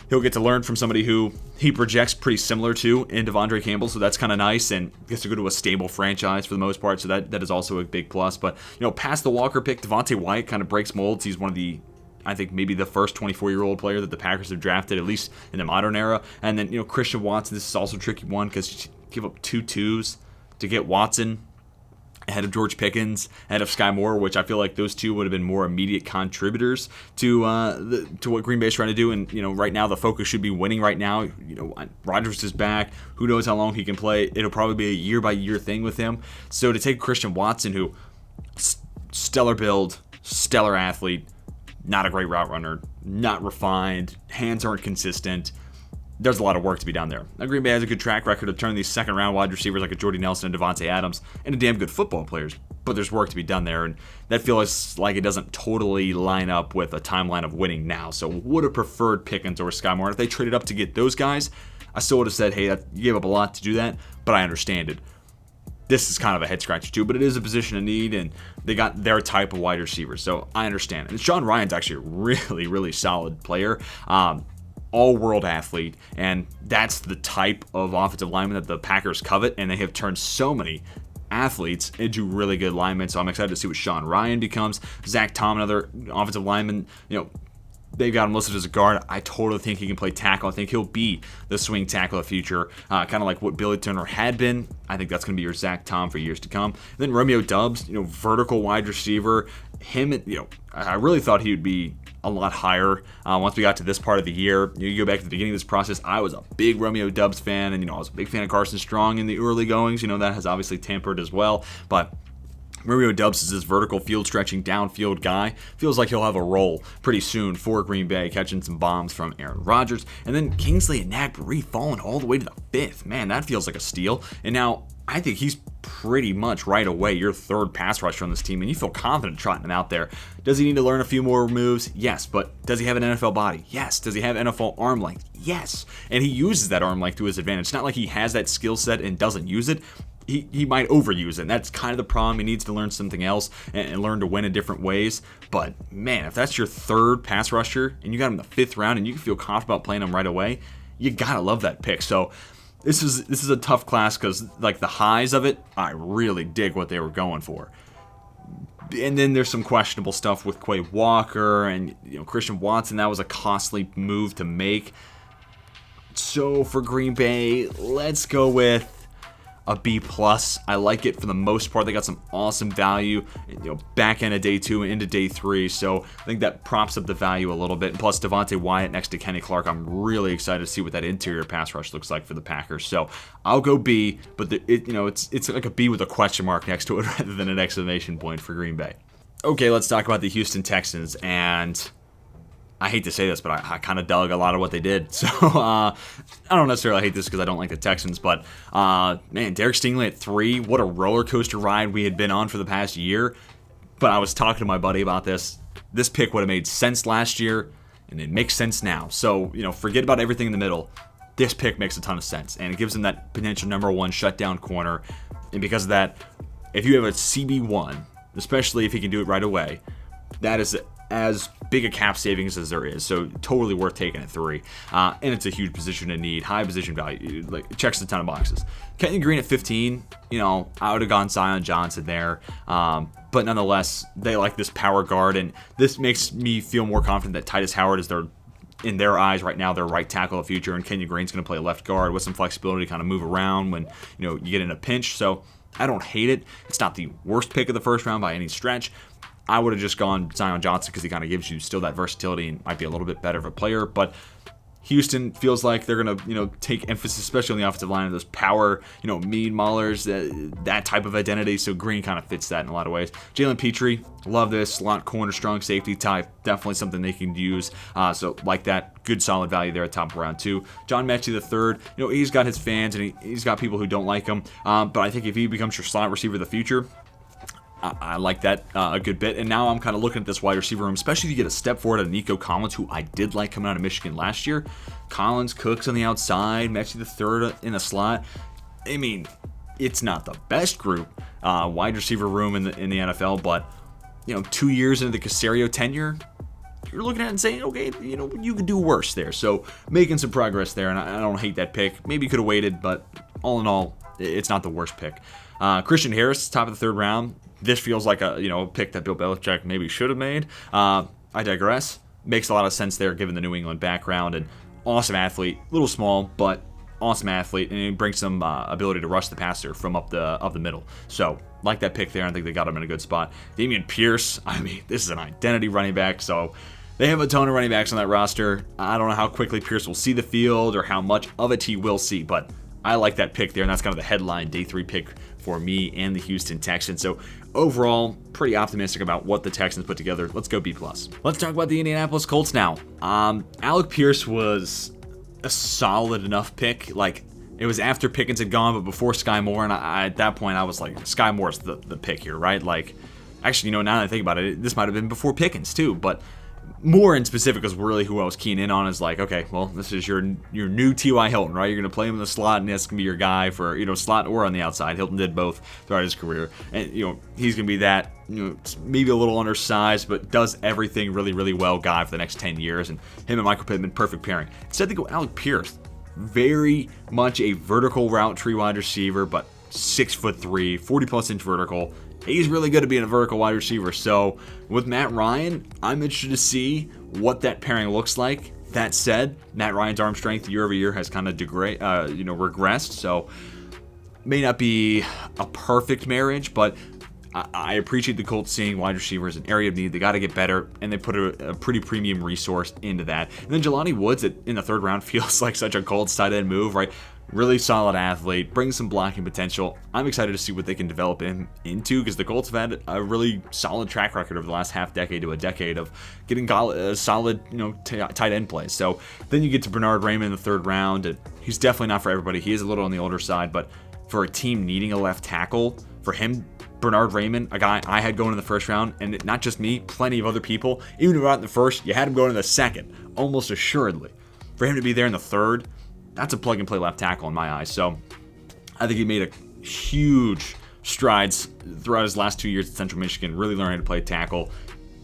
he'll get to learn from somebody who he projects pretty similar to in Devondre Campbell, so that's kind of nice, and gets to go to a stable franchise for the most part, so that is also a big plus. But, past the Walker pick, Devontae White kind of breaks molds. He's one of the, I think, maybe the first 24-year-old player that the Packers have drafted, at least in the modern era. And then, Christian Watson, this is also a tricky one, because you give up 2 twos to get Watson ahead of George Pickens, ahead of Sky Moore, which I feel like those two would have been more immediate contributors to what Green Bay's trying to do. And, right now the focus should be winning right now. Rodgers is back. Who knows how long he can play. It'll probably be a year-by-year thing with him. So to take Christian Watson, who, stellar build, stellar athlete, not a great route runner, not refined, hands aren't consistent, there's a lot of work to be done there. Now, Green Bay has a good track record of turning these second-round wide receivers like a Jordy Nelson and Devontae Adams into damn good football players, but there's work to be done there, and that feels like it doesn't totally line up with a timeline of winning now. So would have preferred Pickens or Sky Moore. If they traded up to get those guys, I still would have said, hey, you gave up a lot to do that, but I understand it. This is kind of a head-scratcher too, but it is a position of need, and they got their type of wide receiver, so I understand. And Sean Ryan's actually a really, really solid player. all-world athlete, and that's the type of offensive lineman that the Packers covet, and they have turned so many athletes into really good linemen. So I'm excited to see what Sean Ryan becomes. Zach Tom, another offensive lineman, they've got him listed as a guard. I totally think he can play tackle. I think he'll be the swing tackle of the future, kind of like what Billy Turner had been. I think that's going to be your Zach Tom for years to come. And then Romeo Doubs, vertical wide receiver. I really thought he would be a lot higher once we got to this part of the year. You go back to the beginning of this process, I was a big Romeo Doubs fan, and I was a big fan of Carson Strong in the early goings. That has obviously tempered as well, but Romeo Doubs is this vertical field stretching downfield guy. Feels like he'll have a role pretty soon for Green Bay, catching some bombs from Aaron Rodgers. And then Kingsley Enagbare falling all the way to the 5th. Man, that feels like a steal. And now I think he's pretty much right away your third pass rusher on this team, and you feel confident trotting him out there. Does he need to learn a few more moves? Yes. But does he have an NFL body? Yes. Does he have NFL arm length? Yes. And he uses that arm length to his advantage. It's not like he has that skill set and doesn't use it. He might overuse it, and that's kind of the problem. He needs to learn something else and learn to win in different ways. But, man, if that's your third pass rusher and you got him in the 5th round and you can feel confident about playing him right away, you got to love that pick. So this is a tough class because, like, the highs of it, I really dig what they were going for. And then there's some questionable stuff with Quay Walker and Christian Watson. That was a costly move to make. So for Green Bay, let's go with a B+. I like it for the most part. They got some awesome value, back end of day 2 and into day 3. So I think that props up the value a little bit. And plus Devontae Wyatt next to Kenny Clark. I'm really excited to see what that interior pass rush looks like for the Packers. So I'll go B, but it's like a B with a question mark next to it rather than an exclamation point for Green Bay. Okay, let's talk about the Houston Texans, and I hate to say this, but I kind of dug a lot of what they did. So I don't necessarily hate this because I don't like the Texans, but man, Derek Stingley at 3, what a roller coaster ride we had been on for the past year. But I was talking to my buddy about this. This pick would have made sense last year, and it makes sense now. So forget about everything in the middle. This pick makes a ton of sense, and it gives them that potential number 1 shutdown corner. And because of that, if you have a CB1, especially if he can do it right away, that is as big a cap savings as there is, so totally worth taking at 3. And it's a huge position to need, high position value, like checks a ton of boxes. Kenyon Green at 15, I would have gone Zion Johnson there, but nonetheless, they like this power guard, and this makes me feel more confident that Titus Howard is in their eyes right now, their right tackle of the future, and Kenyon Green's going to play left guard with some flexibility to kind of move around when you get in a pinch. So I don't hate it. It's not the worst pick of the first round by any stretch. I would have just gone Zion Johnson because he kind of gives you still that versatility and might be a little bit better of a player. But Houston feels like they're going to, take emphasis, especially on the offensive line, of those power, mean maulers, that type of identity. So Green kind of fits that in a lot of ways. Jalen Petrie, love this. Slot corner, strong safety type. Definitely something they can use. So like that, good solid value there at top of round 2. John Mechie the third, he's got his fans and he's got people who don't like him. But I think if he becomes your slot receiver of the future, I like that a good bit. And now I'm kind of looking at this wide receiver room, especially if you get a step forward of Nico Collins, who I did like coming out of Michigan last year. Collins, Cooks on the outside, Mechie the third in the slot. I mean, it's not the best group wide receiver room in the NFL, but 2 years into the Caserio tenure, you're looking at it and saying, okay, you could do worse there. So making some progress there, and I don't hate that pick. Maybe you could have waited, but all in all, it's not the worst pick. Christian Harris, top of the 3rd round. This feels like a pick that Bill Belichick maybe should have made. I digress. Makes a lot of sense there given the New England background, and awesome athlete. A little small, but awesome athlete, and he brings some ability to rush the passer from up the middle. So like that pick there. I think they got him in a good spot. Damian Pierce, this is an identity running back, so they have a ton of running backs on that roster. I don't know how quickly Pierce will see the field or how much of it he will see, but I like that pick there, and that's kind of the headline day 3 pick for me and the Houston Texans. So overall, pretty optimistic about what the Texans put together. Let's go B+. Let's talk about the Indianapolis Colts now. Alec Pierce was a solid enough pick. Like, it was after Pickens had gone, but before Sky Moore, and at that point I was like, Sky Moore's the pick here, right? Like, actually, now that I think about it, this might have been before Pickens too, but more in specific is really who I was keying in on is like, okay, well, this is your new T.Y. Hilton, right? You're going to play him in the slot, and that's going to be your guy for, slot or on the outside. Hilton did both throughout his career. And, he's going to be that, maybe a little undersized, but does everything really, really well guy for the next 10 years. And him and Michael Pittman, perfect pairing. Instead, they go Alec Pierce. Very much a vertical route tree wide receiver, but 6'3", 40+ inch vertical. He's really good at being a vertical wide receiver. So with Matt Ryan, I'm interested to see what that pairing looks like. That said, Matt Ryan's arm strength year over year has kind of regressed. So may not be a perfect marriage, but I appreciate the Colts seeing wide receivers an area of need. They got to get better, and they put a pretty premium resource into that. And then Jelani Woods in the third round feels like such a Colts tight end move, right? Really solid athlete, brings some blocking potential. I'm excited to see what they can develop him into because the Colts have had a really solid track record over the last half decade to a decade of getting solid, tight end plays. So then you get to Bernard Raymond in the third round, and he's definitely not for everybody. He is a little on the older side, but for a team needing a left tackle, for him, Bernard Raymond, a guy I had going in the first round, and not just me, plenty of other people, even if not in the first, you had him going in the second, almost assuredly. For him to be there in the third, that's a plug-and-play left tackle in my eyes. So I think he made a huge strides throughout his last 2 years at Central Michigan, really learning how to play tackle,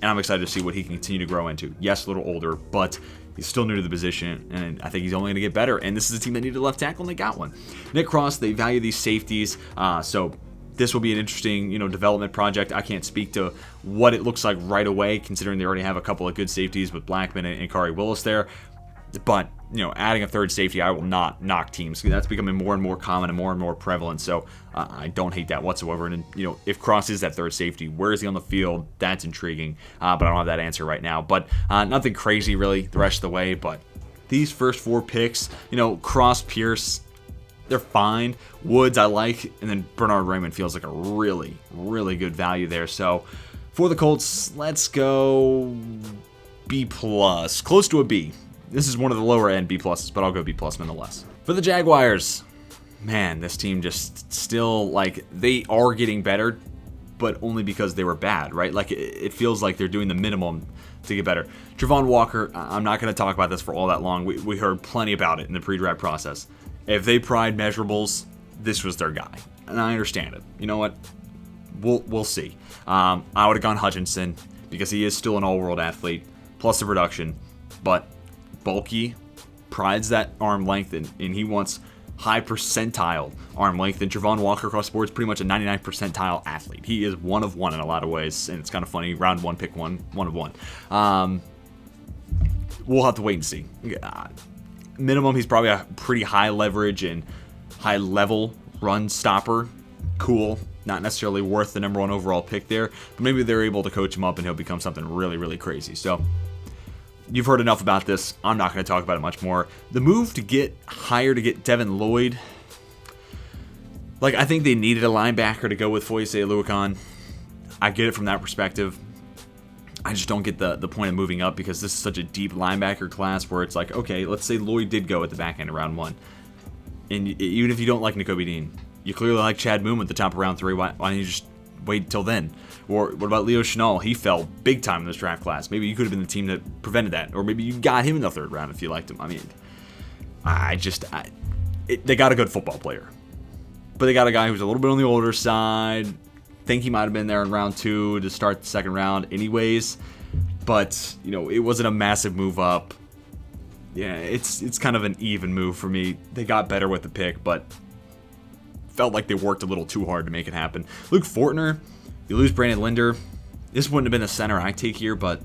and I'm excited to see what he can continue to grow into. Yes, a little older, but he's still new to the position, and I think he's only going to get better, and this is a team that needed a left tackle, and they got one. Nick Cross, they value these safeties, so this will be an interesting, development project. I can't speak to what it looks like right away, considering they already have a couple of good safeties with Blackman and Kyrie Willis there. But, adding a third safety, I will not knock teams. That's becoming more and more common and more prevalent. So I don't hate that whatsoever. And, if Cross is that third safety, where is he on the field? That's intriguing. But I don't have that answer right now. But nothing crazy, really, the rest of the way. But these first 4 picks, Cross, Pierce, they're fine. Woods, I like. And then Bernard Raymond feels like a really, really good value there. So for the Colts, let's go B+. Close to a B. This is one of the lower end B+, but I'll go B+ nonetheless. For the Jaguars, man, this team just still, they are getting better, but only because they were bad, right? It feels like they're doing the minimum to get better. Javon Walker, I'm not going to talk about this for all that long. We heard plenty about it in the pre-draft process. If they pride measurables, this was their guy, and I understand it. You know what? We'll see. I would have gone Hutchinson because he is still an all-world athlete, plus the production, but bulky, prides that arm length, and he wants high percentile arm length. And Javon Walker across the board is pretty much a 99 percentile athlete. He is one of one in a lot of ways, and it's kind of funny. Round 1, pick one of one. We'll have to wait and see. Minimum, he's probably a pretty high leverage and high level run stopper. Cool. Not necessarily worth the number 1 overall pick there, but maybe they're able to coach him up and he'll become something really, really crazy. So you've heard enough about this. I'm not going to talk about it much more. The move to get higher to get Devin Lloyd, I think they needed a linebacker to go with Foyce Aluakon. I get it from that perspective. I just don't get the point of moving up because this is such a deep linebacker class where it's like, okay, let's say Lloyd did go at the back end of round 1. And even if you don't like Nakobe Dean, you clearly like Chad Moon at the top of round 3. Why don't you just wait till then? Or what about Leo Chenal? He fell big time in this draft class. Maybe you could have been the team that prevented that. Or maybe you got him in the 3rd round if you liked him. I mean, they got a good football player. But they got a guy who's a little bit on the older side. Think he might have been there in round 2 to start the 2nd round anyways. But, it wasn't a massive move up. Yeah, it's kind of an even move for me. They got better with the pick, but felt like they worked a little too hard to make it happen. Luke Fortner, you lose Brandon Linder. This wouldn't have been the center I take here, but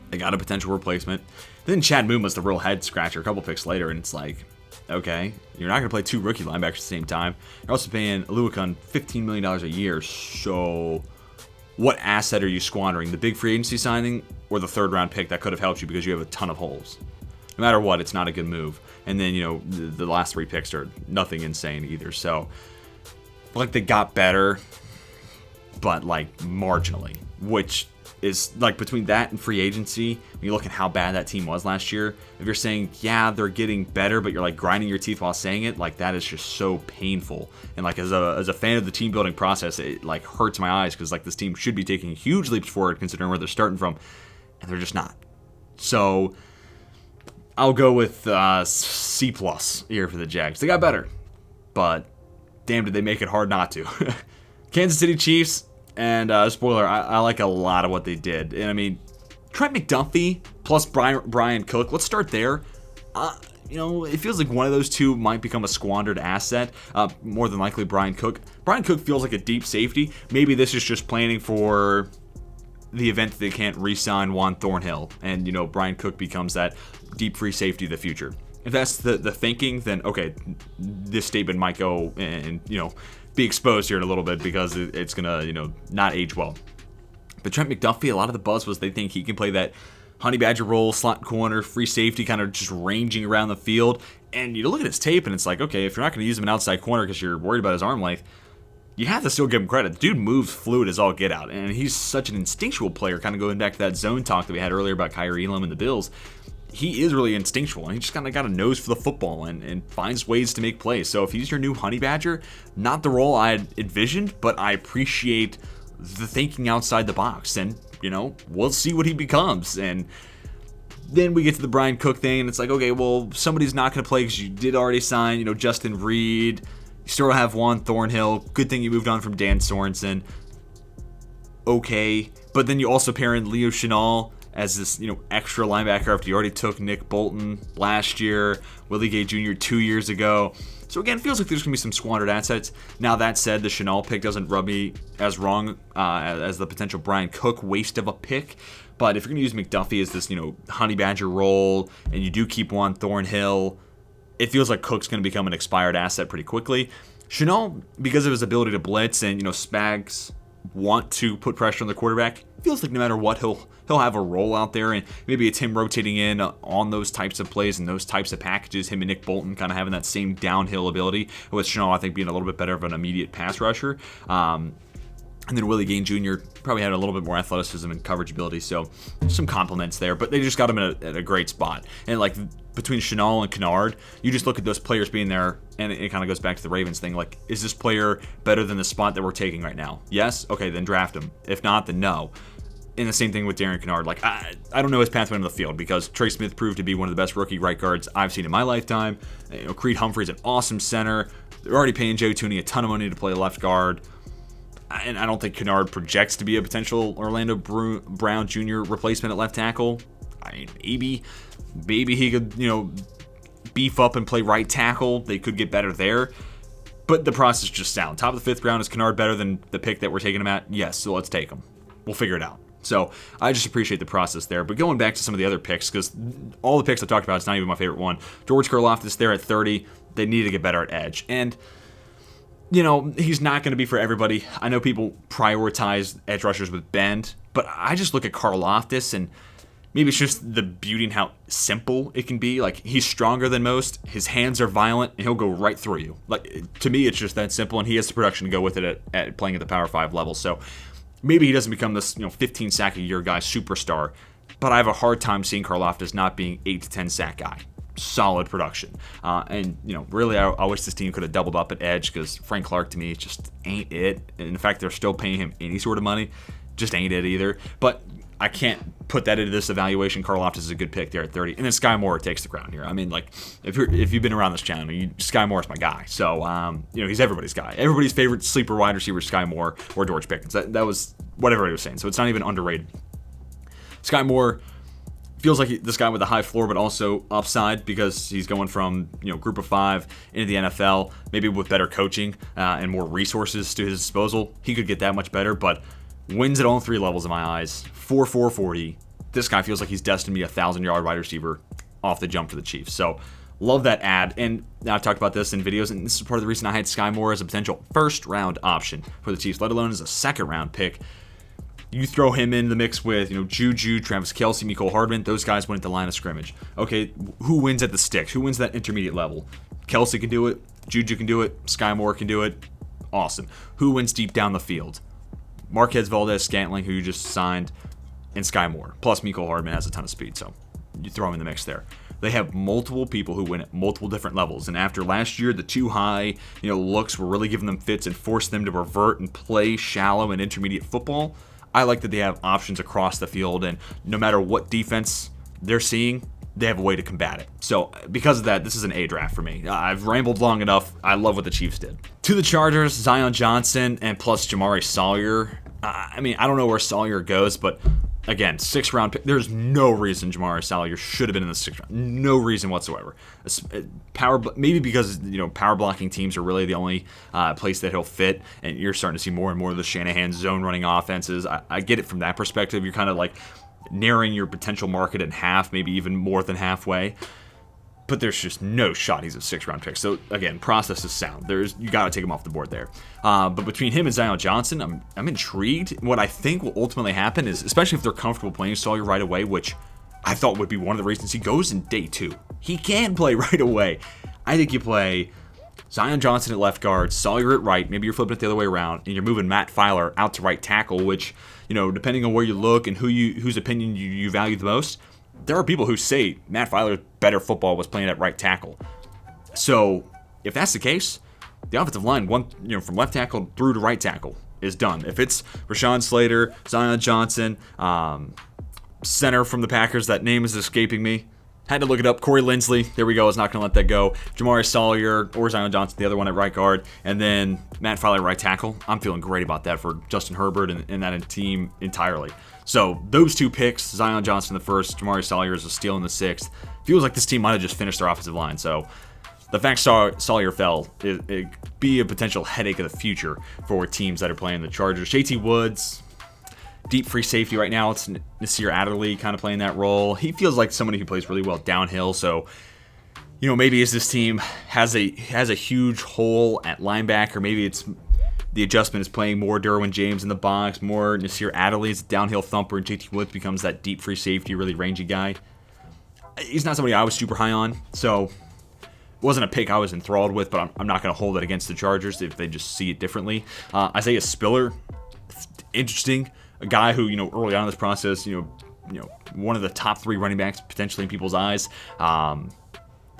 they got a potential replacement. Then Chad Moon was the real head scratcher a couple picks later, and it's like, okay, you're not going to play 2 rookie linebackers at the same time. You're also paying Aluakon $15 million a year, so what asset are you squandering? The big free agency signing or the 3rd round pick that could have helped you because you have a ton of holes? No matter what, it's not a good move. And then, the last 3 picks are nothing insane either. So, they got better, but, marginally. Which is, between that and free agency, when you look at how bad that team was last year, if you're saying, yeah, they're getting better, but you're, grinding your teeth while saying it, that is just so painful. And, as a fan of the team-building process, it, hurts my eyes because, this team should be taking huge leaps forward considering where they're starting from, and they're just not. So I'll go with C+ here for the Jags. They got better, but damn, did they make it hard not to. Kansas City Chiefs, and spoiler, I like a lot of what they did. And I mean, Trent McDuffie plus Brian Cook, let's start there. It feels like one of those two might become a squandered asset. More than likely, Brian Cook. Brian Cook feels like a deep safety. Maybe this is just planning for the event that they can't re-sign Juan Thornhill, and Brian Cook becomes that deep free safety of the future. If that's the thinking, then okay, this statement might go and be exposed here in a little bit because it's gonna not age well. But Trent McDuffie, a lot of the buzz was they think he can play that honey badger role, slot corner, free safety, kind of just ranging around the field. And you look at his tape and it's like, okay, if you're not going to use him an outside corner because you're worried about his arm length, you have to still give him credit. The dude moves fluid as all get out, and he's such an instinctual player, kind of going back to that zone talk that we had earlier about Kyrie Elam and the Bills. He is really instinctual, and he just kind of got a nose for the football and finds ways to make plays. So if he's your new honey badger, not the role I had envisioned, but I appreciate the thinking outside the box, and we'll see what he becomes. And then we get to the Brian Cook thing, and it's like, okay, well, somebody's not going to play because you did already sign Justin Reed. You still have Juan Thornhill. Good thing you moved on from Dan Sorensen. Okay, but then you also pair in Leo Chenal as this extra linebacker after you already took Nick Bolton last year, Willie Gay Jr. 2 years ago. So again, it feels like there's going to be some squandered assets. Now that said, the Chenal pick doesn't rub me as wrong as the potential Brian Cook waste of a pick. But if you're going to use McDuffie as this honey badger role, and you do keep Juan Thornhill, it feels like Cook's going to become an expired asset pretty quickly. Chenal, because of his ability to blitz and Spags want to put pressure on the quarterback, it feels like no matter what, he'll have a role out there, and maybe it's him rotating in on those types of plays and those types of packages. Him and Nick Bolton kind of having that same downhill ability, with Chenal I think being a little bit better of an immediate pass rusher. And then Willie Gay Jr. probably had a little bit more athleticism and coverage ability, so some compliments there. But they just got him at a great spot. And like between Chenal and Kennard, you just look at those players being there, and it kind of goes back to the Ravens thing. Like, is this player better than the spot that we're taking right now? Yes? Okay, then draft him. If not, then no. And the same thing with Darren Kennard. Like, I don't know his pathway into the field because Trey Smith proved to be one of the best rookie right guards I've seen in my lifetime. Creed Humphrey's an awesome center. They're already paying Joe Tooney a ton of money to play left guard. And I don't think Kennard projects to be a potential Orlando Brown Jr. replacement at left tackle. I mean, maybe he could, beef up and play right tackle. They could get better there. But the process just sound. Top of the 5th round, is Kennard better than the pick that we're taking him at? Yes, so let's take him. We'll figure it out. So I just appreciate the process there. But going back to some of the other picks, because all the picks I talked about, it's not even my favorite one. George Karlaftis there at 30. They need to get better at edge. And he's not going to be for everybody. I know people prioritize edge rushers with bend, but I just look at Karlaftis, and maybe it's just the beauty and how simple it can be. Like, he's stronger than most. His hands are violent, and he'll go right through you. Like, to me, it's just that simple, and he has the production to go with it at playing at the Power 5 level. So maybe he doesn't become this 15 sack a year guy superstar, but I have a hard time seeing Karlaftis not being 8 to 10 sack guy. Solid production. And really, I wish this team could have doubled up at edge, because Frank Clark, to me, just ain't it. And in fact, they're still paying him any sort of money. Just ain't it either. But I can't put that into this evaluation. Karlaftis is a good pick there at 30. And then Sky Moore takes the crown here. I mean, like, if you've been around this channel, Sky Moore's my guy. So, he's everybody's guy. Everybody's favorite sleeper wide receiver, Sky Moore or George Pickens. That was what everybody was saying. So it's not even underrated. Sky Moore feels like this guy with a high floor, but also upside, because he's going from group of 5 into the NFL, maybe with better coaching and more resources to his disposal. He could get that much better, but wins at all 3 levels in my eyes. 4.40. This guy feels like he's destined to be a 1,000-yard wide receiver off the jump for the Chiefs. So love that ad. And I've talked about this in videos, and this is part of the reason I had Sky Moore as a potential first-round option for the Chiefs, let alone as a second-round pick. You throw him in the mix with, Juju, Travis Kelce, Mecole Hardman. Those guys went at the line of scrimmage. Okay, who wins at the sticks? Who wins that intermediate level? Kelce can do it. Juju can do it. Sky Moore can do it. Awesome. Who wins deep down the field? Marquez Valdez-Scantling, who you just signed, and Sky Moore. Plus, Mecole Hardman has a ton of speed, so you throw him in the mix there. They have multiple people who win at multiple different levels. And after last year, the too high, looks were really giving them fits and forced them to revert and play shallow and intermediate football. I like that they have options across the field, and no matter what defense they're seeing, they have a way to combat it. So because of that, this is an A draft for me. I've rambled long enough. I love what the Chiefs did. To the Chargers, Zion Johnson and plus Jamari Salyer. I mean, I don't know where Salyer goes, but again, 6th round pick. There's no reason Jamari Salyer should have been in the 6th round. No reason whatsoever. Maybe because power blocking teams are really the only place that he'll fit, and you're starting to see more and more of the Shanahan zone running offenses. I get it from that perspective. You're kind of like narrowing your potential market in half, maybe even more than halfway. But there's just no shot he's a 6th round pick. So again, process is sound. You got to take him off the board there. But between him and Zion Johnson, I'm intrigued. What I think will ultimately happen is, especially if they're comfortable playing Salyer right away, which I thought would be one of the reasons he goes in day 2. He can play right away. I think you play Zion Johnson at left guard, Salyer at right. Maybe you're flipping it the other way around, and you're moving Matt Filer out to right tackle, which, depending on where you look and whose opinion you value the most, there are people who say Matt Filer's better football was playing at right tackle. So if that's the case, the offensive line, from left tackle through to right tackle, is done. If it's Rashawn Slater, Zion Johnson, center from the Packers, that name is escaping me. Had to look it up. Corey Linsley, there we go. I was not going to let that go. Jamari Salyer or Zion Johnson, the other one at right guard, and then Matt Filer right tackle. I'm feeling great about that for Justin Herbert and that team entirely. So those 2 picks, Zion Johnson the 1st, Jamari Salyer is a steal in the 6th. Feels like this team might have just finished their offensive line. So the fact Salyer fell, it be a potential headache of the future for teams that are playing the Chargers. JT Woods, deep free safety right now. It's Nasir Adderley kind of playing that role. He feels like somebody who plays really well downhill. So, maybe as this team has a huge hole at linebacker, maybe it's the adjustment is playing more Derwin James in the box, more Nasir Adderley as a downhill thumper, and JT Woods becomes that deep free safety, really rangy guy. He's not somebody I was super high on, so it wasn't a pick I was enthralled with, but I'm not going to hold it against the Chargers if they just see it differently. Isaiah Spiller, interesting. A guy who, early on in this process, one of the top 3 running backs potentially in people's eyes.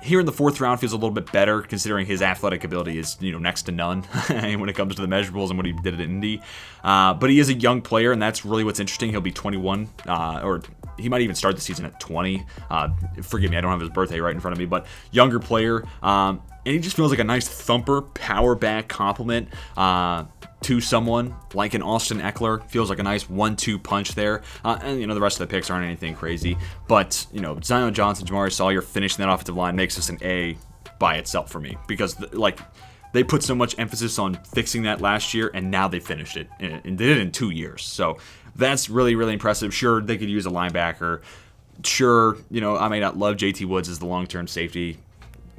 Here in the 4th round feels a little bit better considering his athletic ability is, next to none when it comes to the measurables and what he did at Indy. But he is a young player, and that's really what's interesting. He'll be 21, or he might even start the season at 20. Forgive me, I don't have his birthday right in front of me, but younger player. And he just feels like a nice thumper, power back complement to someone like an Austin Eckler. Feels like a nice 1-2 punch there. And, the rest of the picks aren't anything crazy. But, Zion Johnson, Jamari Salyer finishing that offensive line makes this an A by itself for me. Because, they put so much emphasis on fixing that last year, and now they finished it. And they did it in 2 years. So that's really, really impressive. Sure, they could use a linebacker. Sure, I may not love JT Woods as the long-term safety.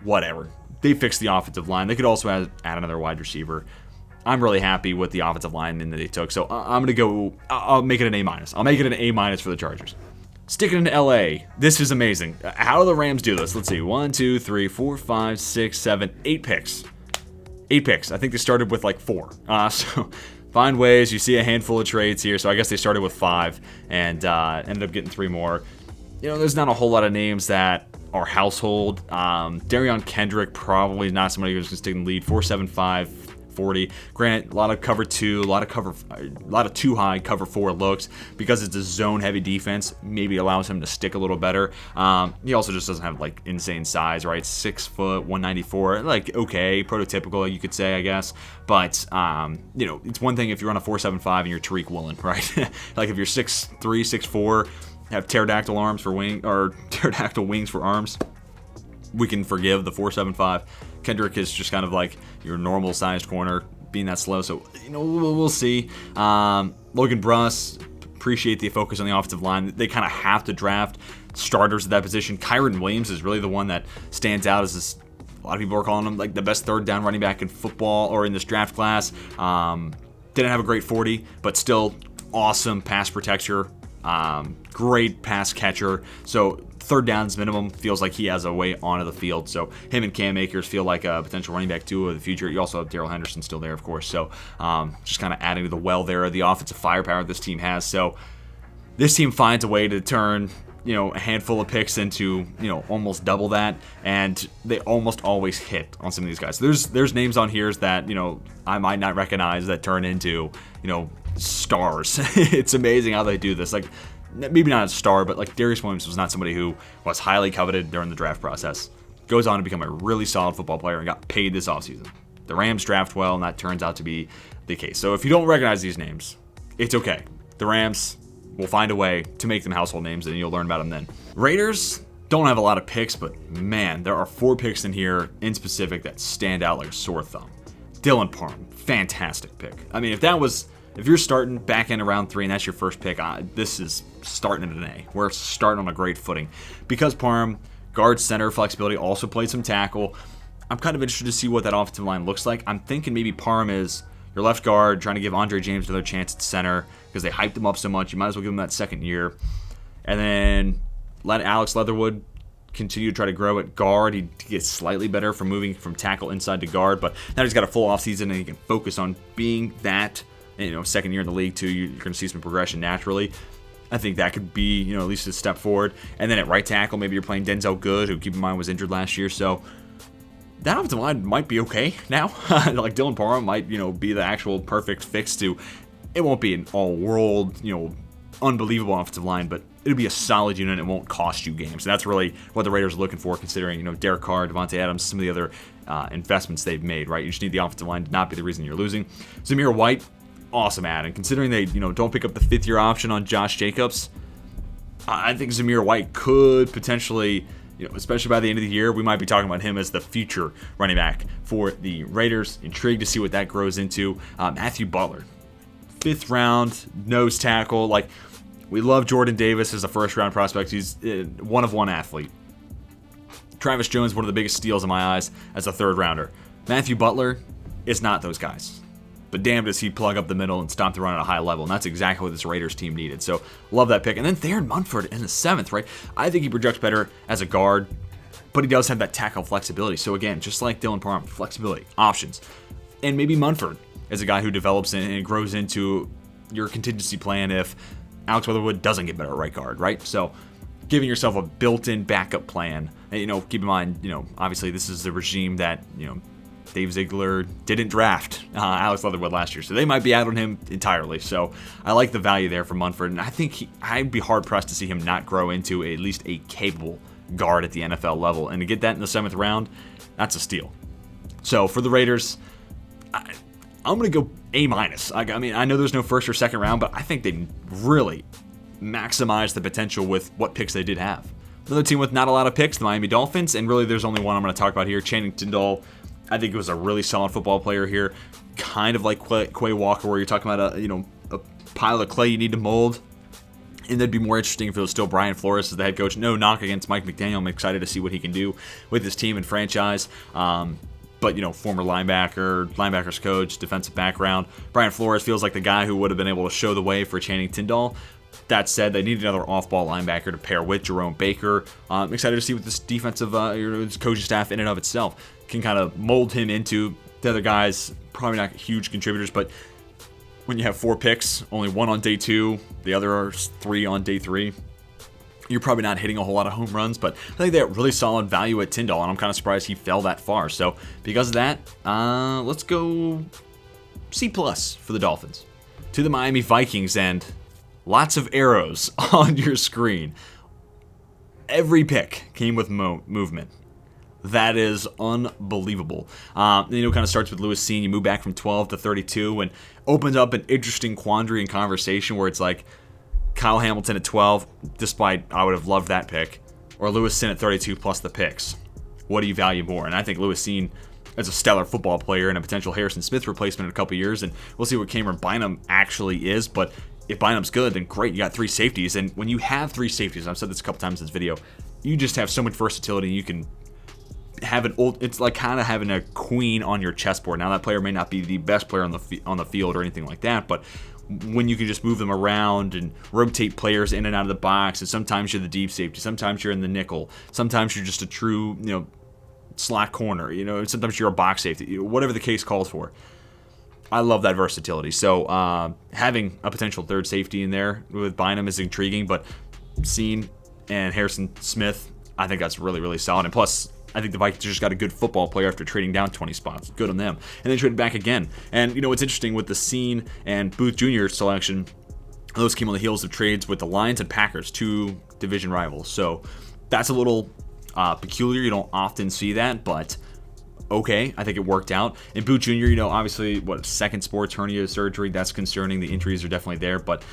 Whatever. They fixed the offensive line. They could also add another wide receiver. I'm really happy with the offensive lineman that they took. So I'm going to go, I'll make it an A-. I'll make it an A- for the Chargers. Sticking into LA, this is amazing. How do the Rams do this? Let's see. 1, 2, 3, 4, 5, 6, 7, 8 picks. 8 picks. I think they started with 4. So find ways. You see a handful of trades here. So I guess they started with 5 and ended up getting 3 more. There's not a whole lot of names that are household. Darion Kendrick, probably not somebody who's going to stick in the lead. 4.75, 40. Granted, a lot of cover 2, a lot of too high cover 4 looks because it's a zone-heavy defense. Maybe allows him to stick a little better. He also just doesn't have insane size, right? 6 foot, 194. Okay, prototypical, you could say, I guess. But it's one thing if you're on a 4.75 and you're Tariq Woolen, right? If you're 6'3", 6'4", have pterodactyl arms for wing or pterodactyl wings for arms, we can forgive the 4.75. Kendrick is just kind of your normal sized corner, being that slow. So we'll see. Logan Bruss, appreciate the focus on the offensive line. They kind of have to draft starters at that position. Kyran Williams is really the one that stands out as this. A lot of people are calling him the best 3rd down running back in football or in this draft class. Didn't have a great 40, but still awesome pass protector. Great pass catcher. So 3rd downs minimum, feels like he has a way onto the field. So him and Cam Akers feel like a potential running back duo of the future. You also have Darrell Henderson still there, of course. So just kind of adding to the well there of the offensive firepower this team has. So this team finds a way to turn a handful of picks into almost double that, and they almost always hit on some of these guys. There's names on here that I might not recognize that turn into stars. It's amazing how they do this. maybe not a star, but like Darius Williams was not somebody who was highly coveted during the draft process. Goes on to become a really solid football player and got paid this offseason. The Rams draft well, and that turns out to be the case. So if you don't recognize these names, it's okay. The Rams will find a way to make them household names, and you'll learn about them then. Raiders don't have a lot of picks, but man, there are 4 picks in here in specific that stand out like a sore thumb. Dylan Parham, fantastic pick. I mean, if you're starting back end of round 3 and that's your first pick, this is starting at an A. We're starting on a great footing. Because Parham, guard, center, flexibility, also played some tackle, I'm kind of interested to see what that offensive line looks like. I'm thinking maybe Parham is your left guard, trying to give Andre James another chance at center because they hyped him up so much. You might as well give him that second year. And then let Alex Leatherwood continue to try to grow at guard. He gets slightly better from moving from tackle inside to guard, but now he's got a full offseason and he can focus on being that, second year in the league too. You're going to see some progression naturally. I think that could be, at least a step forward. And then at right tackle, maybe you're playing Denzel Good, who, keep in mind, was injured last year. So that offensive line might be okay now. Like Dylan Parham might, be the actual perfect fix to. It won't be an all-world, unbelievable offensive line, but it'll be a solid unit. It won't cost you games. And that's really what the Raiders are looking for, considering, Derek Carr, Devontae Adams, some of the other investments they've made, right? You just need the offensive line to not be the reason you're losing. Zamir White, awesome add. And considering they, don't pick up the 5th-year option on Josh Jacobs, I think Zamir White could potentially, especially by the end of the year, we might be talking about him as the future running back for the Raiders. Intrigued to see what that grows into. Matthew Butler, 5th round, nose tackle. Like, we love Jordan Davis as a first-round prospect. He's a one-of-one athlete. Travis Jones, one of the biggest steals in my eyes as a 3rd-rounder. Matthew Butler is not those guys. But damn does he plug up the middle and stop the run at a high level. And that's exactly what this Raiders team needed. So love that pick. And then Theron Munford in the 7th, right? I think he projects better as a guard, but he does have that tackle flexibility. So again, just like Dylan Parham, flexibility, options. And maybe Munford is a guy who develops and grows into your contingency plan if Alex Leatherwood doesn't get better at right guard, right? So giving yourself a built-in backup plan. And, keep in mind, obviously this is the regime that, Dave Ziegler didn't draft Alex Leatherwood last year, so they might be out on him entirely. So I like the value there for Munford, and I think I'd be hard-pressed to see him not grow into at least a capable guard at the NFL level. And to get that in the 7th round, that's a steal. So for the Raiders, I'm going to go A-. I mean, I know there's no 1st or 2nd round, but I think they really maximized the potential with what picks they did have. Another team with not a lot of picks, the Miami Dolphins, and really there's only one I'm going to talk about here, Channing Tindall. I think he was a really solid football player here, kind of like Quay Walker, where you're talking about a pile of clay you need to mold. And that'd be more interesting if it was still Brian Flores as the head coach. No knock against Mike McDaniel. I'm excited to see what he can do with his team and franchise. But former linebackers coach, defensive background. Brian Flores feels like the guy who would have been able to show the way for Channing Tindall. That said, they need another off-ball linebacker to pair with Jerome Baker. I'm excited to see what this defensive coaching staff in and of itself can kind of mold him into. The other guys, probably not huge contributors, but when you have 4 picks, only 1 on day 2, the other are 3 on day 3, you're probably not hitting a whole lot of home runs, but I think they have really solid value at Tindall, and I'm kind of surprised he fell that far. So because of that, let's go C+ for the Dolphins. To the Miami Vikings, and lots of arrows on your screen. Every pick came with movement. That is unbelievable. Kind of starts with Lewis Cine. You move back from 12 to 32 and opens up an interesting quandary and conversation where it's like Kyle Hamilton at 12, despite I would have loved that pick, or Lewis Cine at 32 plus the picks. What do you value more? And I think Lewis Cine is a stellar football player and a potential Harrison Smith replacement in a couple years, and we'll see what Cameron Bynum actually is, but if Bynum's good, then great, you got 3 safeties, and when you have 3 safeties, I've said this a couple times in this video, you just have so much versatility. You can have it's like kind of having a queen on your chessboard. Now that player may not be the best player on the field or anything like that, but when you can just move them around and rotate players in and out of the box, and sometimes you're the deep safety, sometimes you're in the nickel, sometimes you're just a true slot corner, sometimes you're a box safety, whatever the case calls for. I love that versatility. So having a potential 3rd safety in there with Bynum is intriguing, but Cine and Harrison Smith, I think that's really, really solid. And plus, I think the Vikings just got a good football player after trading down 20 spots. Good on them. And they traded back again. And what's interesting with the Cine and Booth Jr. selection, Those came on the heels of trades with the Lions and Packers, 2 division rivals. So that's a little peculiar. You don't often see that, but okay, I think it worked out. And Boot Jr., obviously, second sports hernia surgery, that's concerning. The injuries are definitely there, but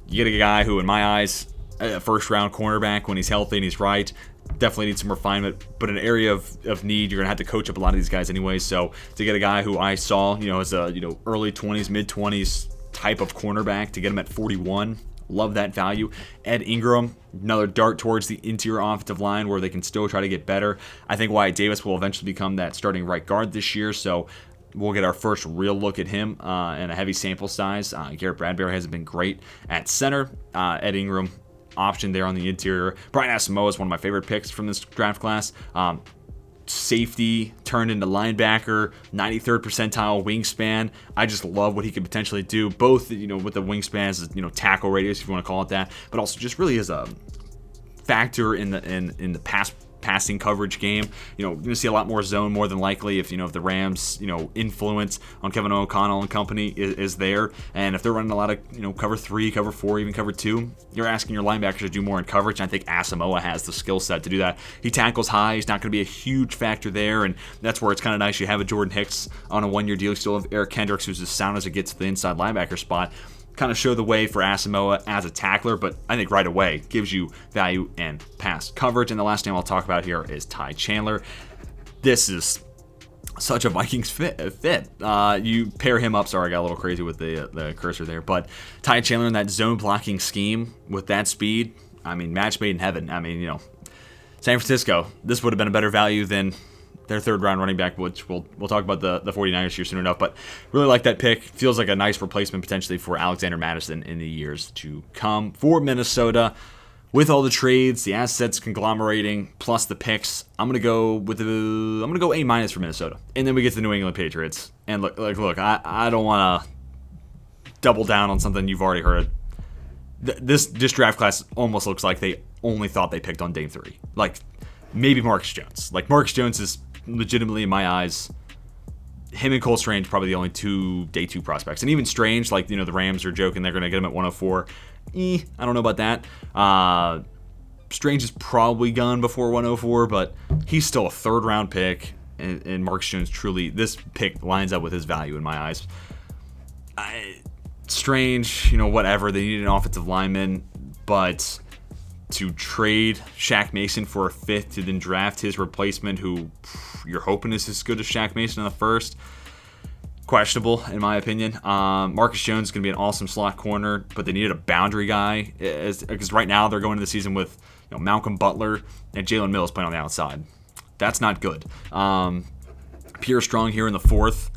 you get a guy who, in my eyes, a first-round cornerback when he's healthy and he's right, definitely needs some refinement, but an area of need, you're going to have to coach up a lot of these guys anyway. So to get a guy who I saw, as a, early 20s, mid-20s type of cornerback, to get him at 41, love that value. Ed Ingram, another dart towards the interior offensive line where they can still try to get better. I think Wyatt Davis will eventually become that starting right guard this year, so we'll get our first real look at him and a heavy sample size. Garrett Bradbury hasn't been great at center. Ed Ingram, option there on the interior. Brian Asamoah is one of my favorite picks from this draft class. Safety turned into linebacker, 93rd percentile wingspan. I just love what he could potentially do, both with the wingspan as tackle radius, if you want to call it that, but also just really as a factor in the passing coverage game. You're going to see a lot more zone more than likely if the Rams influence on Kevin O'Connell and company is there, and if they're running a lot of cover 3, cover 4, even cover 2, you're asking your linebackers to do more in coverage. And I think Asamoah has the skill set to do that. He tackles high. He's not going to be a huge factor there, and that's where it's kind of nice. You have a Jordan Hicks on a 1-year deal. You still have Eric Kendricks, who's as sound as it gets to the inside linebacker spot. Kind of show the way for Asamoah as a tackler, but I think right away gives you value and pass coverage. And the last name I'll talk about here is Ty Chandler. This is such a Vikings fit. You pair him up. Sorry, I got a little crazy with the cursor there, but Ty Chandler in that zone blocking scheme with that speed, match made in heaven. San Francisco, this would have been a better value than their third-round running back, which we'll talk about the 49ers here soon enough, but really like that pick. Feels like a nice replacement potentially for Alexander Mattison in the years to come. For Minnesota, with all the trades, the assets conglomerating, plus the picks, I'm gonna go A- for Minnesota, and then we get to the New England Patriots. And look, I don't want to double down on something you've already heard. This draft class almost looks like they only thought they picked on day 3, like maybe Marcus Jones. Like Marcus Jones is legitimately, in my eyes, him and Cole Strange probably the only 2 day 2 prospects. And even Strange, the Rams are joking they're going to get him at 104. I don't know about that. Strange is probably gone before 104, but he's still a 3rd-round pick. And Marcus Jones truly, this pick lines up with his value in my eyes. Strange, whatever. They need an offensive lineman, but to trade Shaq Mason for a 5th to then draft his replacement, who you're hoping is as good as Shaq Mason in the 1st, questionable in my opinion. Marcus Jones is going to be an awesome slot corner, but they needed a boundary guy because right now they're going into the season with Malcolm Butler and Jalen Mills playing on the outside. That's not good. Pierre Strong here in the 4th.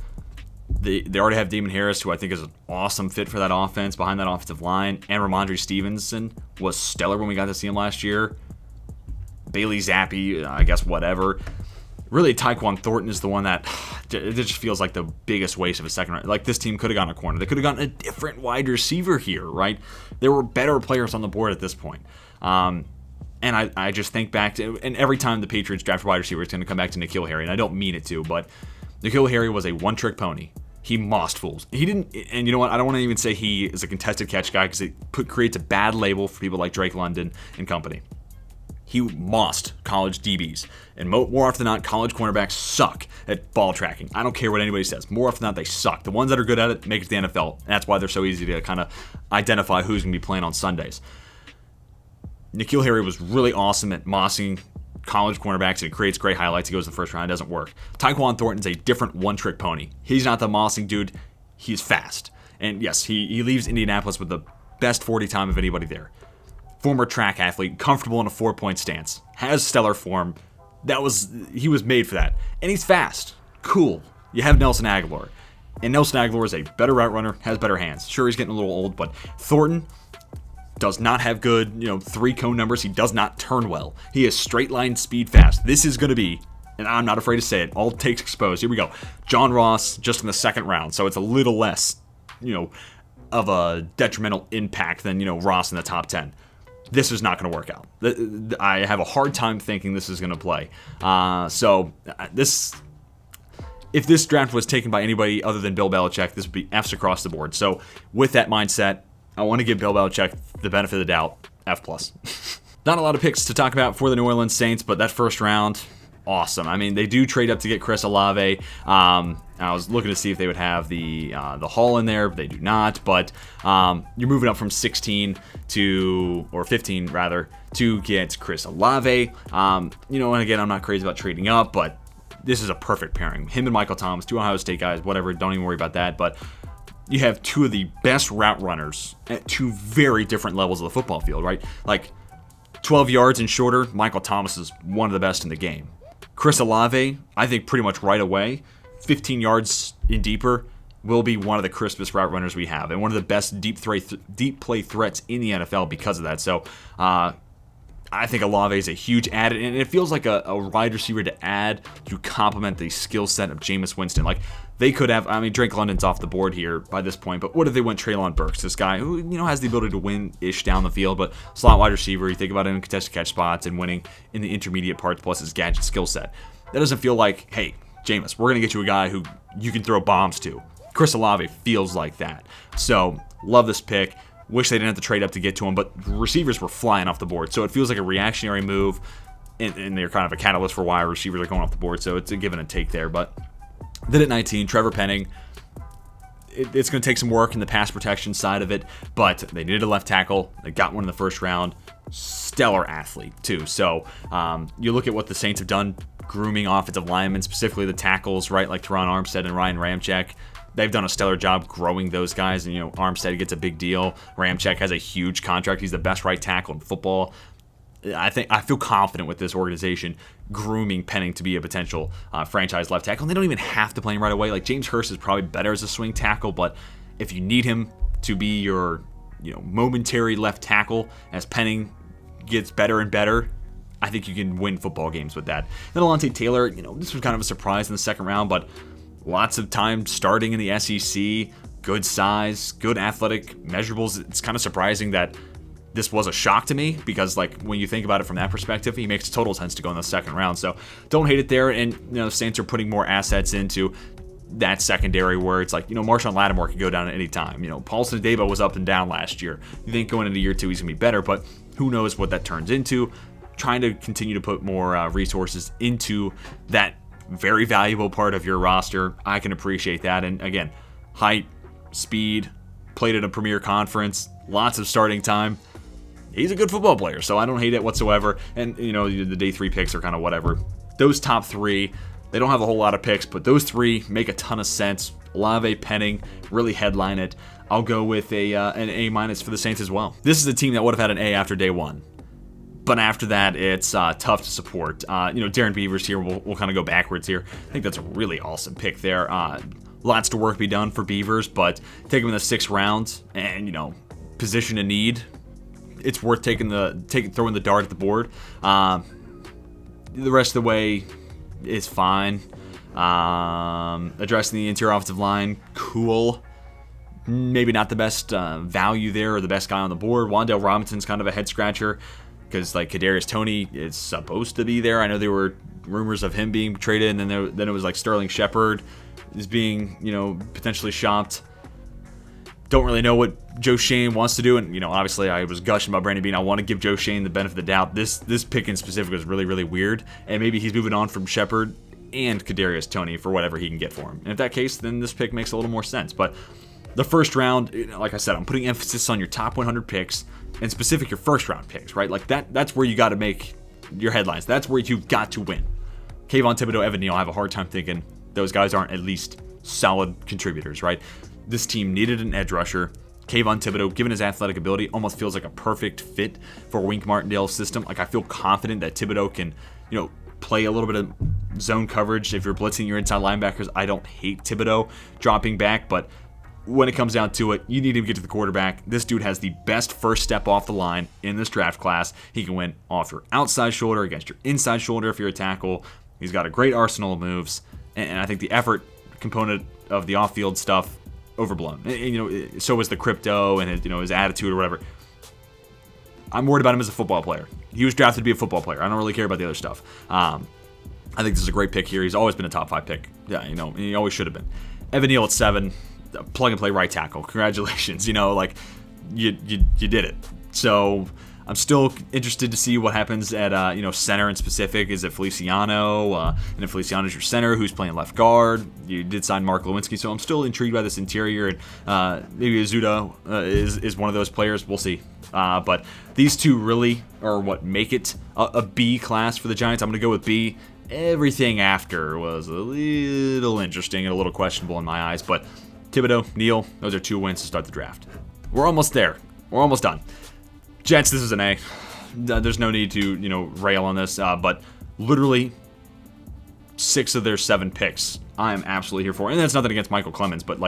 They already have Damon Harris, who I think is an awesome fit for that offense, behind that offensive line. And Ramondre Stevenson was stellar when we got to see him last year. Bailey Zappi, I guess whatever. Really, Tyquan Thornton is the one that it just feels like the biggest waste of a second round. Like, this team could have gotten a corner. They could have gotten a different wide receiver here, right? There were better players on the board at this point. And I just think back to, and every time the Patriots draft a wide receiver, it's going to come back to N'Keal Harry, and I don't mean it to, but N'Keal Harry was a one-trick pony. He mossed fools. He didn't, and you know what? I don't want to even say he is a contested catch guy because it creates a bad label for people like Drake London and company. He mossed college DBs, and more often than not, college cornerbacks suck at ball tracking. I don't care what anybody says. More often than not, they suck. The ones that are good at it make it to the NFL, and that's why they're so easy to kind of identify who's going to be playing on Sundays. N'Keal Harry was really awesome at mossing college cornerbacks, and it creates great highlights. He goes in the 1st round, it doesn't work. Tyquan Thornton's a different one-trick pony. He's not the mossing dude. He's fast. And yes, he leaves Indianapolis with the best 40 time of anybody there. Former track athlete, comfortable in a 4-point stance, has stellar form. He was made for that. And he's fast. Cool. You have Nelson Aguilar. And Nelson Aguilar is a better route runner, has better hands. Sure, he's getting a little old, but Thornton does not have good, 3-cone numbers. He does not turn well. He is straight line speed fast. This is going to be, and I'm not afraid to say it, all takes exposed. Here we go. John Ross just in the 2nd round, so it's a little less, of a detrimental impact than, Ross in the top 10. This is not going to work out. I have a hard time thinking this is going to play. If this draft was taken by anybody other than Bill Belichick, this would be F's across the board. So with that mindset, I want to give Bill Belichick the benefit of the doubt, F+. Not a lot of picks to talk about for the New Orleans Saints, but that first round, awesome. I mean, they do trade up to get Chris Olave. I was looking to see if they would have the Hall in there. They do not, but you're moving up from 16 or 15 rather, to get Chris Olave. And again, I'm not crazy about trading up, but this is a perfect pairing. Him and Michael Thomas, two Ohio State guys, whatever, don't even worry about that, but you have two of the best route runners at two very different levels of the football field, right? Like 12 yards and shorter, Michael Thomas is one of the best in the game. Chris Olave, I think pretty much right away, 15 yards and deeper, will be one of the crispest route runners we have and one of the best deep play threats in the NFL because of that. So I think Olave is a huge add, and it feels like a wide receiver to add to complement the skill set of Jameis Winston. Like, they could have, Drake London's off the board here by this point, but what if they went Treylon Burks, this guy who, has the ability to win-ish down the field, but slot wide receiver, you think about him in contested catch spots and winning in the intermediate parts plus his gadget skill set. That doesn't feel like, hey, Jameis, we're going to get you a guy who you can throw bombs to. Chris Olave feels like that. So, love this pick. Wish they didn't have to trade up to get to him, but receivers were flying off the board. So it feels like a reactionary move, and they're kind of a catalyst for why receivers are going off the board. So it's a give and a take there. But then at 19, Trevor Penning. It's going to take some work in the pass protection side of it, but they needed a left tackle. They got one in the first round. Stellar athlete, too. So you look at what the Saints have done grooming offensive linemen, specifically the tackles, right, like Teron Armstead and Ryan Ramczyk. They've done a stellar job growing those guys, and Armstead gets a big deal. Ramczyk has a huge contract. He's the best right tackle in football. I feel confident with this organization grooming Penning to be a potential franchise left tackle. And they don't even have to play him right away. Like, James Hurst is probably better as a swing tackle, but if you need him to be your momentary left tackle as Penning gets better and better, I think you can win football games with that. Then Alante Taylor, this was kind of a surprise in the second round, but lots of time starting in the SEC, good size, good athletic measurables. It's kind of surprising that this was a shock to me because, like, when you think about it from that perspective, he makes total sense to go in the second round. So don't hate it there. And, Saints are putting more assets into that secondary where it's like, Marshawn Lattimore could go down at any time. Paulson Adebo was up and down last year. You think going into year two he's going to be better, but who knows what that turns into. Trying to continue to put more resources into that very valuable part of your roster. I can appreciate that. And again, height, speed, played at a premier conference, lots of starting time. He's a good football player, so I don't hate it whatsoever. And, the day three picks are kind of whatever. Those top three, they don't have a whole lot of picks, but those three make a ton of sense. Olave, Penning really headline it. I'll go with an A- for the Saints as well. This is a team that would have had an A after day one. But after that, it's tough to support. Darren Beavers here, we'll kind of go backwards here. I think that's a really awesome pick there. Lots to work be done for Beavers, but take him in the 6th round and, position a need. It's worth throwing the dart at the board. The rest of the way is fine. Addressing the interior offensive line, cool. Maybe not the best value there or the best guy on the board. Wan'Dale Robinson's kind of a head scratcher because, like, Kadarius Toney is supposed to be there. I know there were rumors of him being traded, and then it was like Sterling Shepard is being potentially shopped. Don't really know what Joe Schoen wants to do, and obviously I was gushing about Brandon Beane. I want to give Joe Schoen the benefit of the doubt. This pick in specific was really, really weird, and maybe he's moving on from Shepard and Kadarius Toney for whatever he can get for him. And if that case, then this pick makes a little more sense. But the first round, like I said, I'm putting emphasis on your top 100 picks, and specific your first round picks, right? Like that's where you got to make your headlines. That's where you've got to win. Kayvon Thibodeau, Evan Neal, I have a hard time thinking those guys aren't at least solid contributors, right? This team needed an edge rusher. Kayvon Thibodeau, given his athletic ability, almost feels like a perfect fit for Wink Martindale's system. Like, I feel confident that Thibodeau can, play a little bit of zone coverage if you're blitzing your inside linebackers. I don't hate Thibodeau dropping back, but when it comes down to it, you need him to get to the quarterback. This dude has the best first step off the line in this draft class. He can win off your outside shoulder against your inside shoulder if you're a tackle. He's got a great arsenal of moves, and I think the effort component of the off-field stuff overblown. And, so is the crypto and his attitude or whatever. I'm worried about him as a football player. He was drafted to be a football player. I don't really care about the other stuff. I think this is a great pick here. He's always been a top 5 pick. Yeah, he always should have been. Evan Neal at 7, plug and play right tackle. Congratulations. you did it. So I'm still interested to see what happens at center in specific. Is it Feliciano? And if Feliciano's your center, who's playing left guard? You did sign Mark Lewinsky, so I'm still intrigued by this interior. And maybe Azuda is one of those players. We'll see. But these two really are what make it a B class for the Giants. I'm going to go with B. Everything after was a little interesting and a little questionable in my eyes. But Thibodeau, Neal, those are 2 wins to start the draft. We're almost there. We're almost done. Jets, this is an A. There's no need to, rail on this, but literally 6 of their 7 picks, I am absolutely here for. And that's nothing against Michael Clemens, but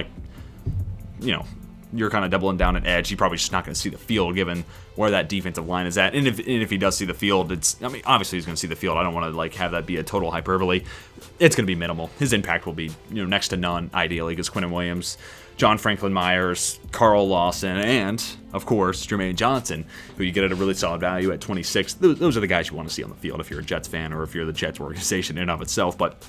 you're kind of doubling down at edge. You're probably just not going to see the field given where that defensive line is at. And if he does see the field, obviously he's going to see the field. I don't want to have that be a total hyperbole. It's going to be minimal. His impact will be, next to none, ideally, because Quinnen Williams, John Franklin Myers, Carl Lawson, and, of course, Jermaine Johnson, who you get at a really solid value at 26. Those are the guys you want to see on the field if you're a Jets fan or if you're the Jets organization in and of itself. But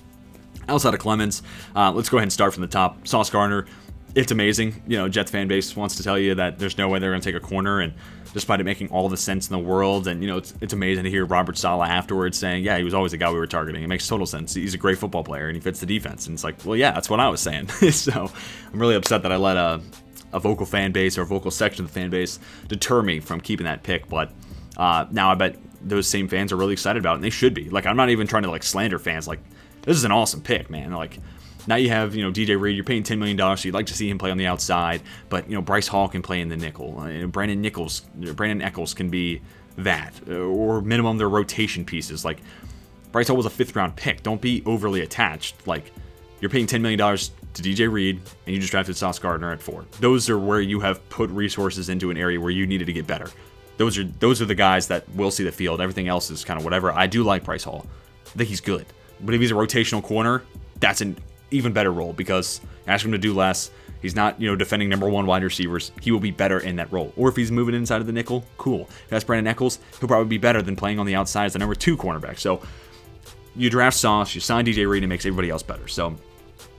outside of Clemens, let's go ahead and start from the top. Sauce Gardner, it's amazing. Jets fan base wants to tell you that there's no way they're going to take a corner, and despite it making all the sense in the world, and it's amazing to hear Robert Saleh afterwards saying, yeah, he was always the guy we were targeting. It makes total sense. He's a great football player and he fits the defense. And it's like, well, yeah, that's what I was saying. So I'm really upset that I let a vocal fan base or a vocal section of the fan base deter me from keeping that pick. But now I bet those same fans are really excited about it, and they should be. I'm not even trying to slander fans. This is an awesome pick, man. Now you have, DJ Reed, you're paying $10 million, so you'd like to see him play on the outside, but, Bryce Hall can play in the nickel. Brandon Eccles can be that, or minimum their rotation pieces. Bryce Hall was a 5th-round pick. Don't be overly attached. You're paying $10 million to DJ Reed, and you just drafted Sauce Gardner at 4. Those are where you have put resources into an area where you needed to get better. Those are the guys that will see the field. Everything else is kind of whatever. I do like Bryce Hall. I think he's good. But if he's a rotational corner, that's an even better role, because ask him to do less. He's not, defending number 1 wide receivers. He will be better in that role. Or if he's moving inside of the nickel, cool. If that's Brandon Eccles, he'll probably be better than playing on the outside as the number 2 cornerback. So you draft Sauce, you sign DJ Reed, and it makes everybody else better. So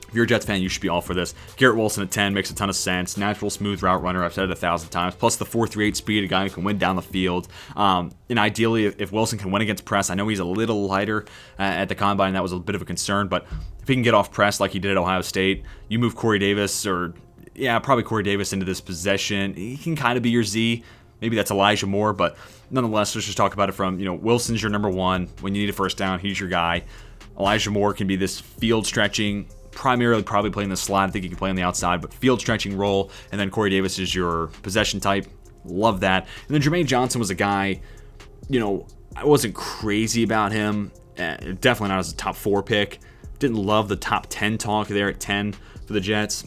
if you're a Jets fan, you should be all for this. Garrett Wilson at 10 makes a ton of sense. Natural, smooth route runner. I've said it 1,000 times. Plus the 4.38 speed, a guy who can win down the field. And ideally, if Wilson can win against press, I know he's a little lighter at the combine. That was a bit of a concern. But if he can get off press like he did at Ohio State, you move Corey Davis probably Corey Davis into this possession. He can kind of be your Z. Maybe that's Elijah Moore. But nonetheless, let's just talk about it from, Wilson's your number 1. When you need a first down, he's your guy. Elijah Moore can be this field stretching, primarily probably playing the slot. I think he can play on the outside, but field stretching role. And then Corey Davis is your possession type. Love that. And then Jermaine Johnson was a guy, I wasn't crazy about him. Definitely not as a top 4 pick. Didn't love the top 10 talk there at 10 for the Jets.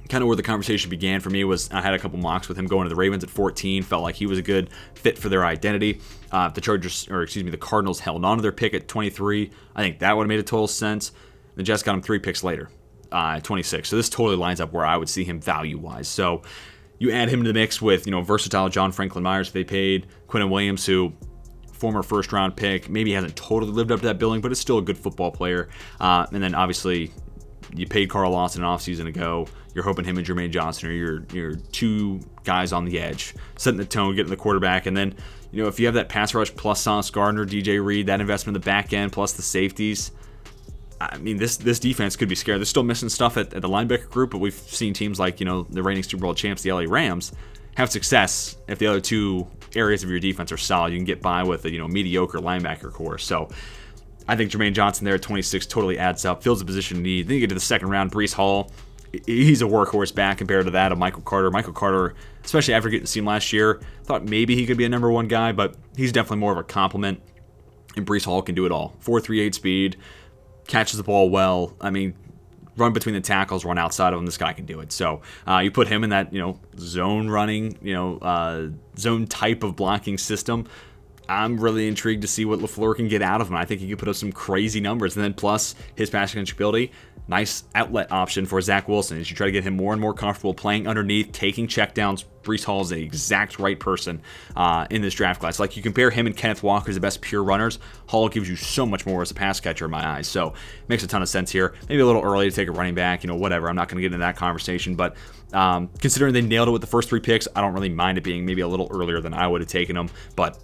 Kind of where the conversation began for me was I had a couple mocks with him going to the Ravens at 14. Felt like he was a good fit for their identity. The Cardinals held on to their pick at 23. I think that would have made a total sense. The Jets got him 3 picks later, at 26. So this totally lines up where I would see him value-wise. So you add him to the mix with, versatile John Franklin Myers they paid, Quinnen Williams, who former first-round pick, maybe hasn't totally lived up to that billing, but is still a good football player. And then obviously you paid Carl Lawson an offseason ago. You're hoping him and Jermaine Johnson are your 2 guys on the edge, setting the tone, getting the quarterback. And then, if you have that pass rush plus Sauce Gardner, DJ Reed, that investment in the back end plus the safeties, I mean, this defense could be scared. They're still missing stuff at the linebacker group, but we've seen teams like, the reigning Super Bowl champs, the LA Rams, have success if the other 2 areas of your defense are solid. You can get by with a mediocre linebacker core. So I think Jermaine Johnson there at 26 totally adds up, fills the position need. Then you get to the second round, Breece Hall. He's a workhorse back compared to that of Michael Carter. Michael Carter, especially after getting to see him last year, thought maybe he could be a number 1 guy, but he's definitely more of a compliment. And Breece Hall can do it all. 4.38 speed, catches the ball well. I mean, run between the tackles, run outside of him. This guy can do it. So you put him in that zone running, zone type of blocking system. I'm really intrigued to see what LaFleur can get out of him. I think he could put up some crazy numbers. And then plus his passing ability, nice outlet option for Zach Wilson as you try to get him more and more comfortable playing underneath, taking checkdowns. Breece Hall is the exact right person in this draft class. Like, you compare him and Kenneth Walker as the best pure runners, Hall gives you so much more as a pass catcher in my eyes. So it makes a ton of sense here. Maybe a little early to take a running back, whatever. I'm not going to get into that conversation, but considering they nailed it with the first 3 picks, I don't really mind it being maybe a little earlier than I would have taken them, but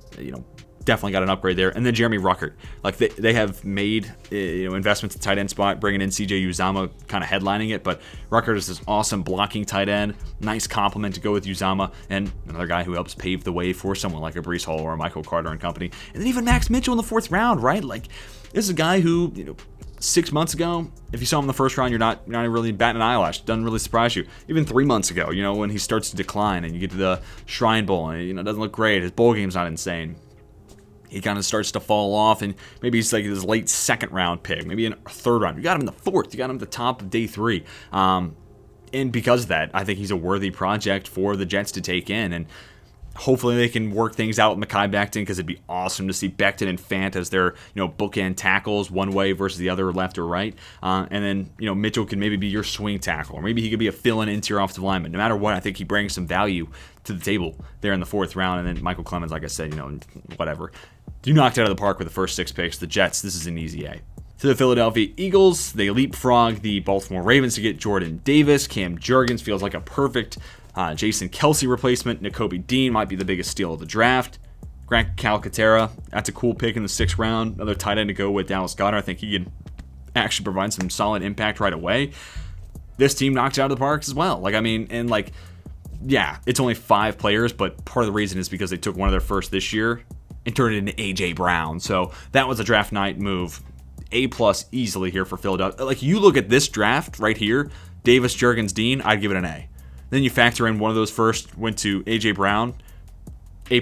definitely got an upgrade there. And then Jeremy Ruckert. Like, they have made investments at tight end spot, bringing in CJ Uzomah, kind of headlining it. But Ruckert is this awesome blocking tight end. Nice compliment to go with Uzomah, and another guy who helps pave the way for someone like a Breece Hall or a Michael Carter and company. And then even Max Mitchell in the 4th round, right? Like, this is a guy who 6 months ago, if you saw him in the 1st round, you're not really batting an eyelash. Doesn't really surprise you. Even 3 months ago, when he starts to decline and you get to the Shrine Bowl and it doesn't look great. His bowl game's not insane. He kind of starts to fall off, and maybe he's like this late 2nd round pick, maybe in a 3rd round. You got him in the 4th. You got him at the top of day 3. And because of that, I think he's a worthy project for the Jets to take in. And hopefully they can work things out with Mekhi Becton, because it'd be awesome to see Becton and Fant as their bookend tackles, one way versus the other, left or right. And then Mitchell can maybe be your swing tackle, or maybe he could be a fill-in interior offensive lineman. No matter what, I think he brings some value to the table there in the 4th round. And then Michael Clemens, like I said, whatever. You knocked it out of the park with the first 6 picks. The Jets, this is an easy A. To the Philadelphia Eagles, they leapfrog the Baltimore Ravens to get Jordan Davis. Cam Jurgens feels like a perfect Jason Kelce replacement. Nakobe Dean might be the biggest steal of the draft. Grant Calcaterra, that's a cool pick in the 6th round. Another tight end to go with Dallas Goedert. I think he can actually provide some solid impact right away. This team knocks it out of the park as well. Yeah, it's only 5 players, but part of the reason is because they took one of their first this year and turned it into A.J. Brown. So that was a draft night move. A+ easily here for Philadelphia. Like, you look at this draft right here, Davis, Jurgens, Dean, I'd give it an A. Then you factor in one of those first went to A.J. Brown, A++.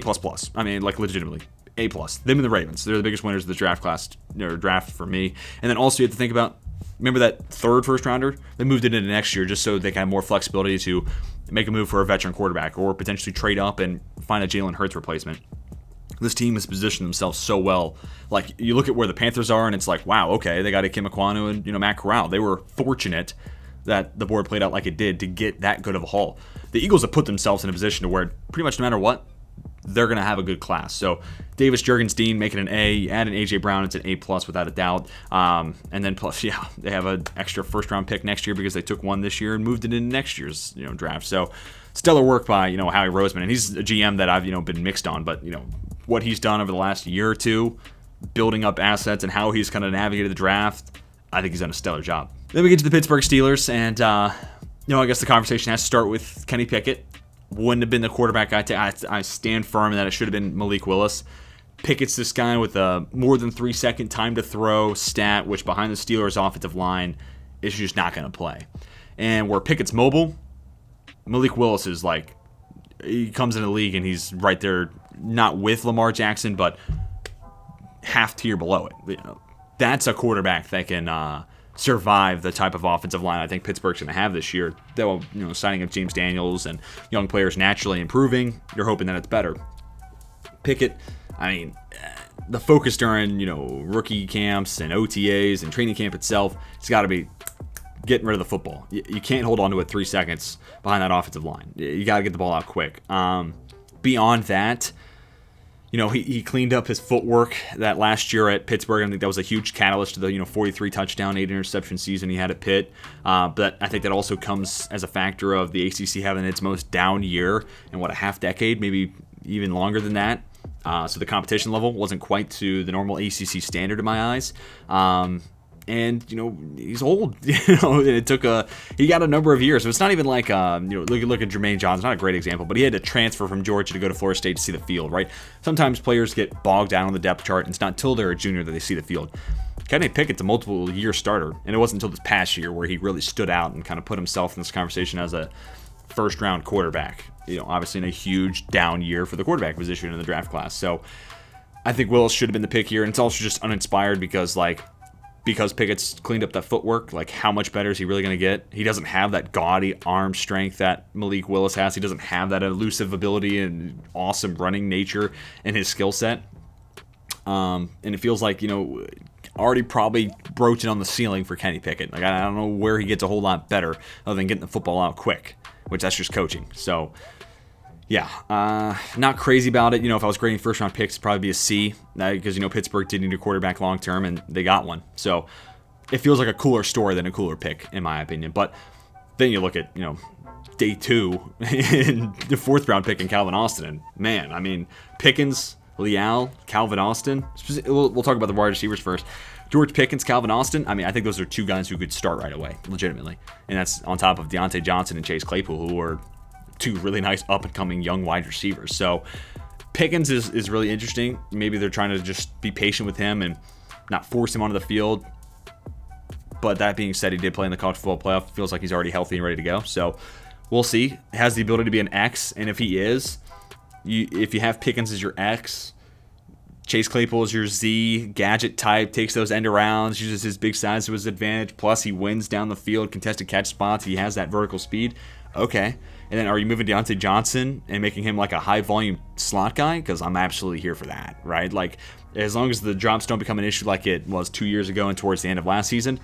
I mean, legitimately, A+. Them and the Ravens, they're the biggest winners of the draft class, draft for me. And then also you have to think about, remember that 3rd first rounder? They moved it into next year just so they can have more flexibility to make a move for a veteran quarterback or potentially trade up and find a Jalen Hurts replacement. This team has positioned themselves so well. Like, you look at where the Panthers are, and it's like, wow, okay, they got Ikem Ekwonu and Matt Corral. They were fortunate that the board played out like it did to get that good of a haul. The Eagles have put themselves in a position to where pretty much no matter what, they're going to have a good class. So Davis, Jurgens, Dean making an A. You add an A.J. Brown, it's an A+ without a doubt. And then plus, they have an extra 1st round pick next year because they took one this year and moved it into next year's draft. So stellar work by Howie Roseman, and he's a GM that I've been mixed on, but what he's done over the last year or two, building up assets and how he's kind of navigated the draft, I think he's done a stellar job. Then we get to the Pittsburgh Steelers, and I guess the conversation has to start with Kenny Pickett. Wouldn't have been the quarterback I stand firm in that it should have been Malik Willis. Pickett's this guy with a more than 3-second time to throw stat, which behind the Steelers' offensive line is just not going to play. And where Pickett's mobile, Malik Willis is like, he comes in the league and he's right there, not with Lamar Jackson, but half tier below it. That's a quarterback that can survive the type of offensive line I think Pittsburgh's going to have this year. Though, signing of James Daniels and young players naturally improving, you're hoping that it's better. Pickett, the focus during, rookie camps and OTAs and training camp itself, it's got to be getting rid of the football. You can't hold on to it 3 seconds behind that offensive line. You got to get the ball out quick. Beyond that, he cleaned up his footwork that last year at Pittsburgh. I think that was a huge catalyst to the 43 touchdown, 8 interception season he had at Pitt. But I think that also comes as a factor of the ACC having its most down year in a half decade, maybe even longer than that. So the competition level wasn't quite to the normal ACC standard in my eyes. And, he's old, and it took he got a number of years. So it's not even like, look at Jermaine Johnson, not a great example, but he had to transfer from Georgia to go to Florida State to see the field, right? Sometimes players get bogged down on the depth chart, and it's not until they're a junior that they see the field. Kenny Pickett's a multiple year starter, and it wasn't until this past year where he really stood out and kind of put himself in this conversation as a 1st round quarterback, obviously in a huge down year for the quarterback position in the draft class. So I think Willis should have been the pick here, and it's also just uninspired because Pickett's cleaned up that footwork, how much better is he really going to get? He doesn't have that gaudy arm strength that Malik Willis has. He doesn't have that elusive ability and awesome running nature in his skill set. And it feels like, already probably broaching on the ceiling for Kenny Pickett. Like, I don't know where he gets a whole lot better other than getting the football out quick, which that's just coaching. So, yeah, not crazy about it. You know, if I was grading first-round picks, it'd probably be a C, because, you know, Pittsburgh did need a quarterback long-term, and they got one. So, it feels like a cooler story than a cooler pick, in my opinion. But then you look at, you know, day 2 in the 4th-round pick in Calvin Austin, and, man, I mean, Pickens, Leal, Calvin Austin. We'll talk about the wide receivers first. George Pickens, Calvin Austin. I mean, I think those are 2 guys who could start right away, legitimately. And that's on top of Deontay Johnson and Chase Claypool, who are 2 really nice up-and-coming young wide receivers. So Pickens is really interesting. Maybe they're trying to just be patient with him and not force him onto the field. But that being said, he did play in the college football playoff. Feels like he's already healthy and ready to go. So we'll see. Has the ability to be an X, and if he is, if you have Pickens as your X, Chase Claypool is your Z, gadget type, takes those end arounds, uses his big size to his advantage, plus he wins down the field, contested catch spots, he has that vertical speed. Okay. And then are you moving Deontay Johnson and making him like a high volume slot guy? Because I'm absolutely here for that, right? Like, as long as the drops don't become an issue like it was 2 years ago and towards the end of last season,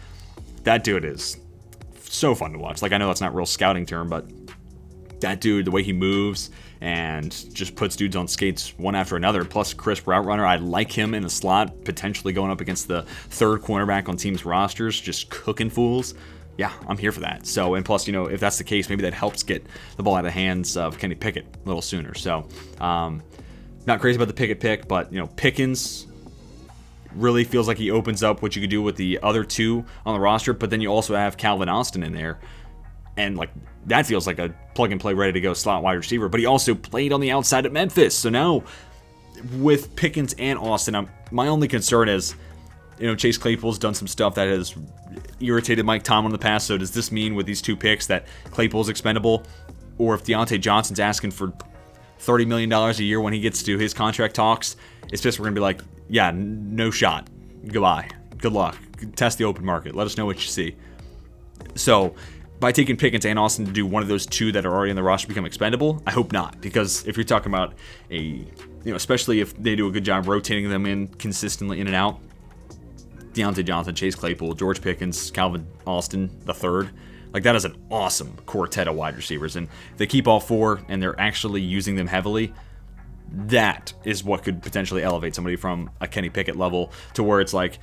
that dude is so fun to watch. Like, I know that's not a real scouting term, but that dude, the way he moves and just puts dudes on skates one after another, plus crisp route runner. I like him in the slot, potentially going up against the 3rd cornerback on teams' rosters, just cooking fools. Yeah, I'm here for that. So, and plus, you know, if that's the case, maybe that helps get the ball out of the hands of Kenny Pickett a little sooner. So, not crazy about the Pickett pick, but, you know, Pickens really feels like he opens up what you could do with the other 2 on the roster, but then you also have Calvin Austin in there. And, like, that feels like a plug-and-play, ready-to-go slot wide receiver. But he also played on the outside at Memphis. So now, with Pickens and Austin, my only concern is, you know, Chase Claypool's done some stuff that has irritated Mike Tomlin in the past. So does this mean with these 2 picks that Claypool's expendable? Or if Deontay Johnson's asking for $30 million a year when he gets to his contract talks, it's just we're going to be like, yeah, no shot. Goodbye. Good luck. Test the open market. Let us know what you see. So by taking Pickens and Austin to do one of those 2 that are already on the roster become expendable, I hope not. Because if you're talking about especially if they do a good job rotating them in consistently in and out, Deontay Johnson, Chase Claypool, George Pickens, Calvin Austin, the 3rd. Like, that is an awesome quartet of wide receivers. And if they keep all 4 and they're actually using them heavily, that is what could potentially elevate somebody from a Kenny Pickett level to where it's like,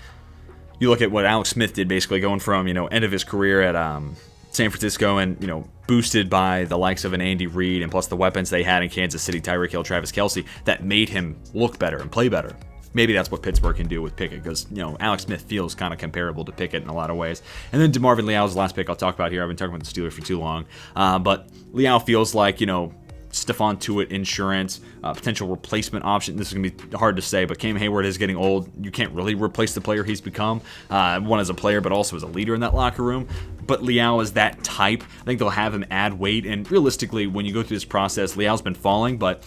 you look at what Alex Smith did, basically going from, you know, end of his career at San Francisco and, you know, boosted by the likes of an Andy Reid and plus the weapons they had in Kansas City, Tyreek Hill, Travis Kelce, that made him look better and play better. Maybe that's what Pittsburgh can do with Pickett because, you know, Alex Smith feels kind of comparable to Pickett in a lot of ways. And then DeMarvin Leal's the last pick I'll talk about here. I've been talking about the Steelers for too long. But Leal feels like, you know, Stephon Tuitt insurance, potential replacement option. This is going to be hard to say, but Cam Hayward is getting old. You can't really replace the player he's become, one as a player, but also as a leader in that locker room. But Leal is that type. I think they'll have him add weight. And realistically, when you go through this process, Leal's been falling, but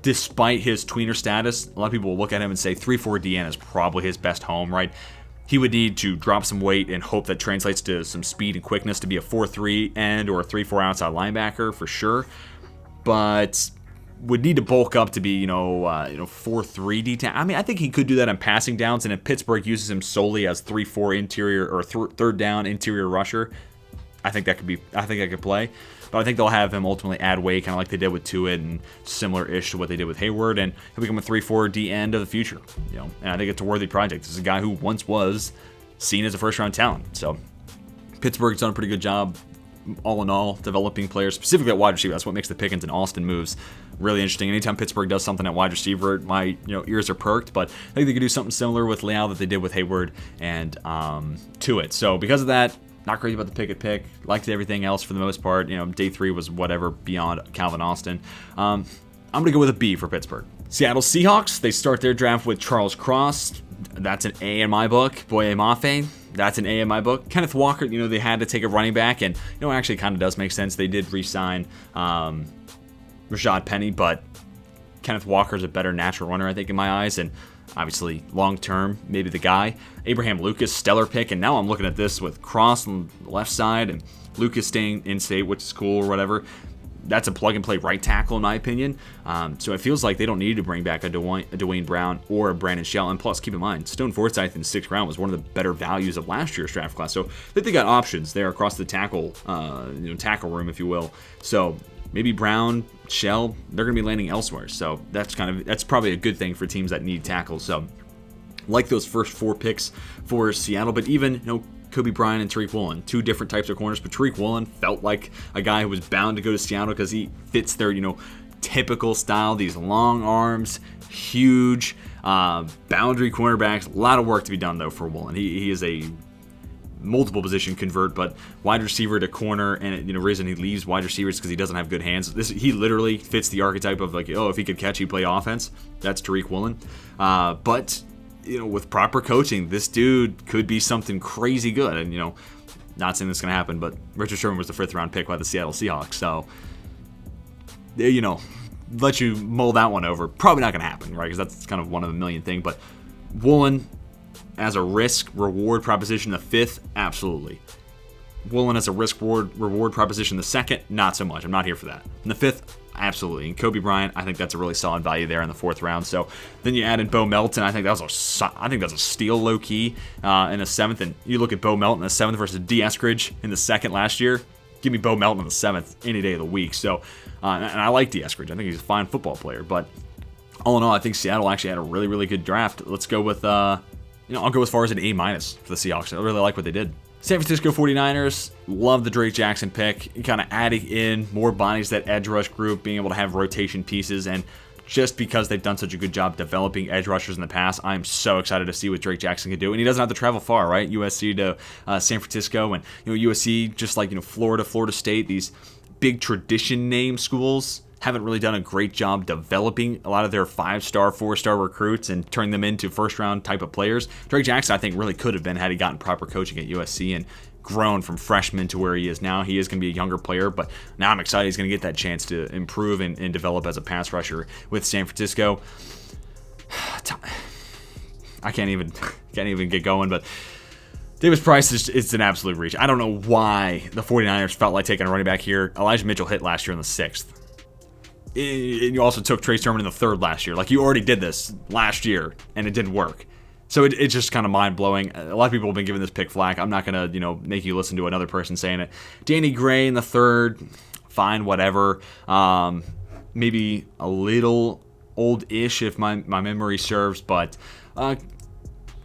despite his tweener status, a lot of people will look at him and say 3-4 DN is probably his best home, right? He would need to drop some weight and hope that translates to some speed and quickness to be a 4-3 end or a 3-4 outside linebacker for sure. But would need to bulk up to be, 4-3 D tackle. I mean, I think he could do that on passing downs, and if Pittsburgh uses him solely as 3-4 interior or third down interior rusher, I think that could play. But I think they'll have him ultimately add weight, kind of like they did with Tuitt and similar-ish to what they did with Hayward, and he'll become a 3-4 D end of the future. And I think it's a worthy project. This is a guy who once was seen as a first-round talent. So Pittsburgh's done a pretty good job, all in all, developing players, specifically at wide receiver. That's what makes the Pickens and Austin moves really interesting. Anytime Pittsburgh does something at wide receiver, my ears are perked. But I think they could do something similar with Leal that they did with Hayward and Tuitt. So because of that, not crazy about the Pickett pick. Liked everything else for the most part. Day 3 was whatever beyond Calvin Austin. I'm going to go with a B for Pittsburgh. Seattle Seahawks, they start their draft with Charles Cross. That's an A in my book. Boye Mafe, that's an A in my book. Kenneth Walker, they had to take a running back, and it actually kind of does make sense. They did re-sign Rashad Penny, but Kenneth Walker's a better natural runner, I think, in my eyes, and obviously long-term, maybe the guy. Abraham Lucas, stellar pick, and now I'm looking at this with Cross on the left side and Lucas staying in-state, which is cool or whatever. that's a plug-and-play right tackle, in my opinion. So it feels like they don't need to bring back a Dwayne Brown or a Brandon Shell. And plus, keep in mind, Stone Forsythe in the 6th round was one of the better values of last year's draft class. So I think they got options there across the tackle room, if you will. So maybe Brown, Shell, they're going to be landing elsewhere. So that's probably a good thing for teams that need tackles. So like those first 4 picks for Seattle, but even, Kobe Bryant and Tariq Woolen, 2 different types of corners, but Tariq Woolen felt like a guy who was bound to go to Seattle because he fits their, typical style, these long arms, huge boundary cornerbacks. A lot of work to be done, though, for Woolen. He is a multiple position convert, but wide receiver to corner, and the reason he leaves wide receivers because he doesn't have good hands. He literally fits the archetype of if he could catch, he'd play offense. That's Tariq Woolen. But with proper coaching, this dude could be something crazy good. And, not saying this is going to happen, but Richard Sherman was the 5th round pick by the Seattle Seahawks. So, let you mull that one over. Probably not going to happen, right? Because that's kind of one of a million thing. But Woolen as a risk-reward proposition, the 5th, absolutely. Woolen as a risk-reward proposition, the 2nd, not so much. I'm not here for that. And the 5th, absolutely. And Kobe Bryant, I think that's a really solid value there in the 4th round. So then you add in Bo Melton. I think that's a steal low key in the 7th. And you look at Bo Melton in the 7th versus D. Eskridge in the 2nd last year. Give me Bo Melton in the 7th any day of the week. So and I like D. Eskridge. I think he's a fine football player. But all in all, I think Seattle actually had a really, really good draft. Let's go with I'll go as far as an A- for the Seahawks. I really like what they did. San Francisco 49ers, love the Drake Jackson pick. Kind of adding in more bodies to that edge rush group, being able to have rotation pieces, and just because they've done such a good job developing edge rushers in the past, I'm so excited to see what Drake Jackson can do. And he doesn't have to travel far, right? USC to San Francisco, and USC, just like Florida, Florida State, these big tradition name schools haven't really done a great job developing a lot of their 5-star, 4-star recruits and turning them into first-round type of players. Drake Jackson, I think, really could have been had he gotten proper coaching at USC and grown from freshman to where he is now. He is going to be a younger player, but now I'm excited he's going to get that chance to improve and develop as a pass rusher with San Francisco. I can't even get going, but Davis Price is an absolute reach. I don't know why the 49ers felt like taking a running back here. Elijah Mitchell hit last year in the 6th. And you also took Trey Sermon in the 3rd last year. You already did this last year, and it didn't work. So it's just kind of mind-blowing. A lot of people have been giving this pick flack. I'm not going to, make you listen to another person saying it. Danny Gray in the 3rd, fine, whatever. Maybe a little old-ish if my memory serves, but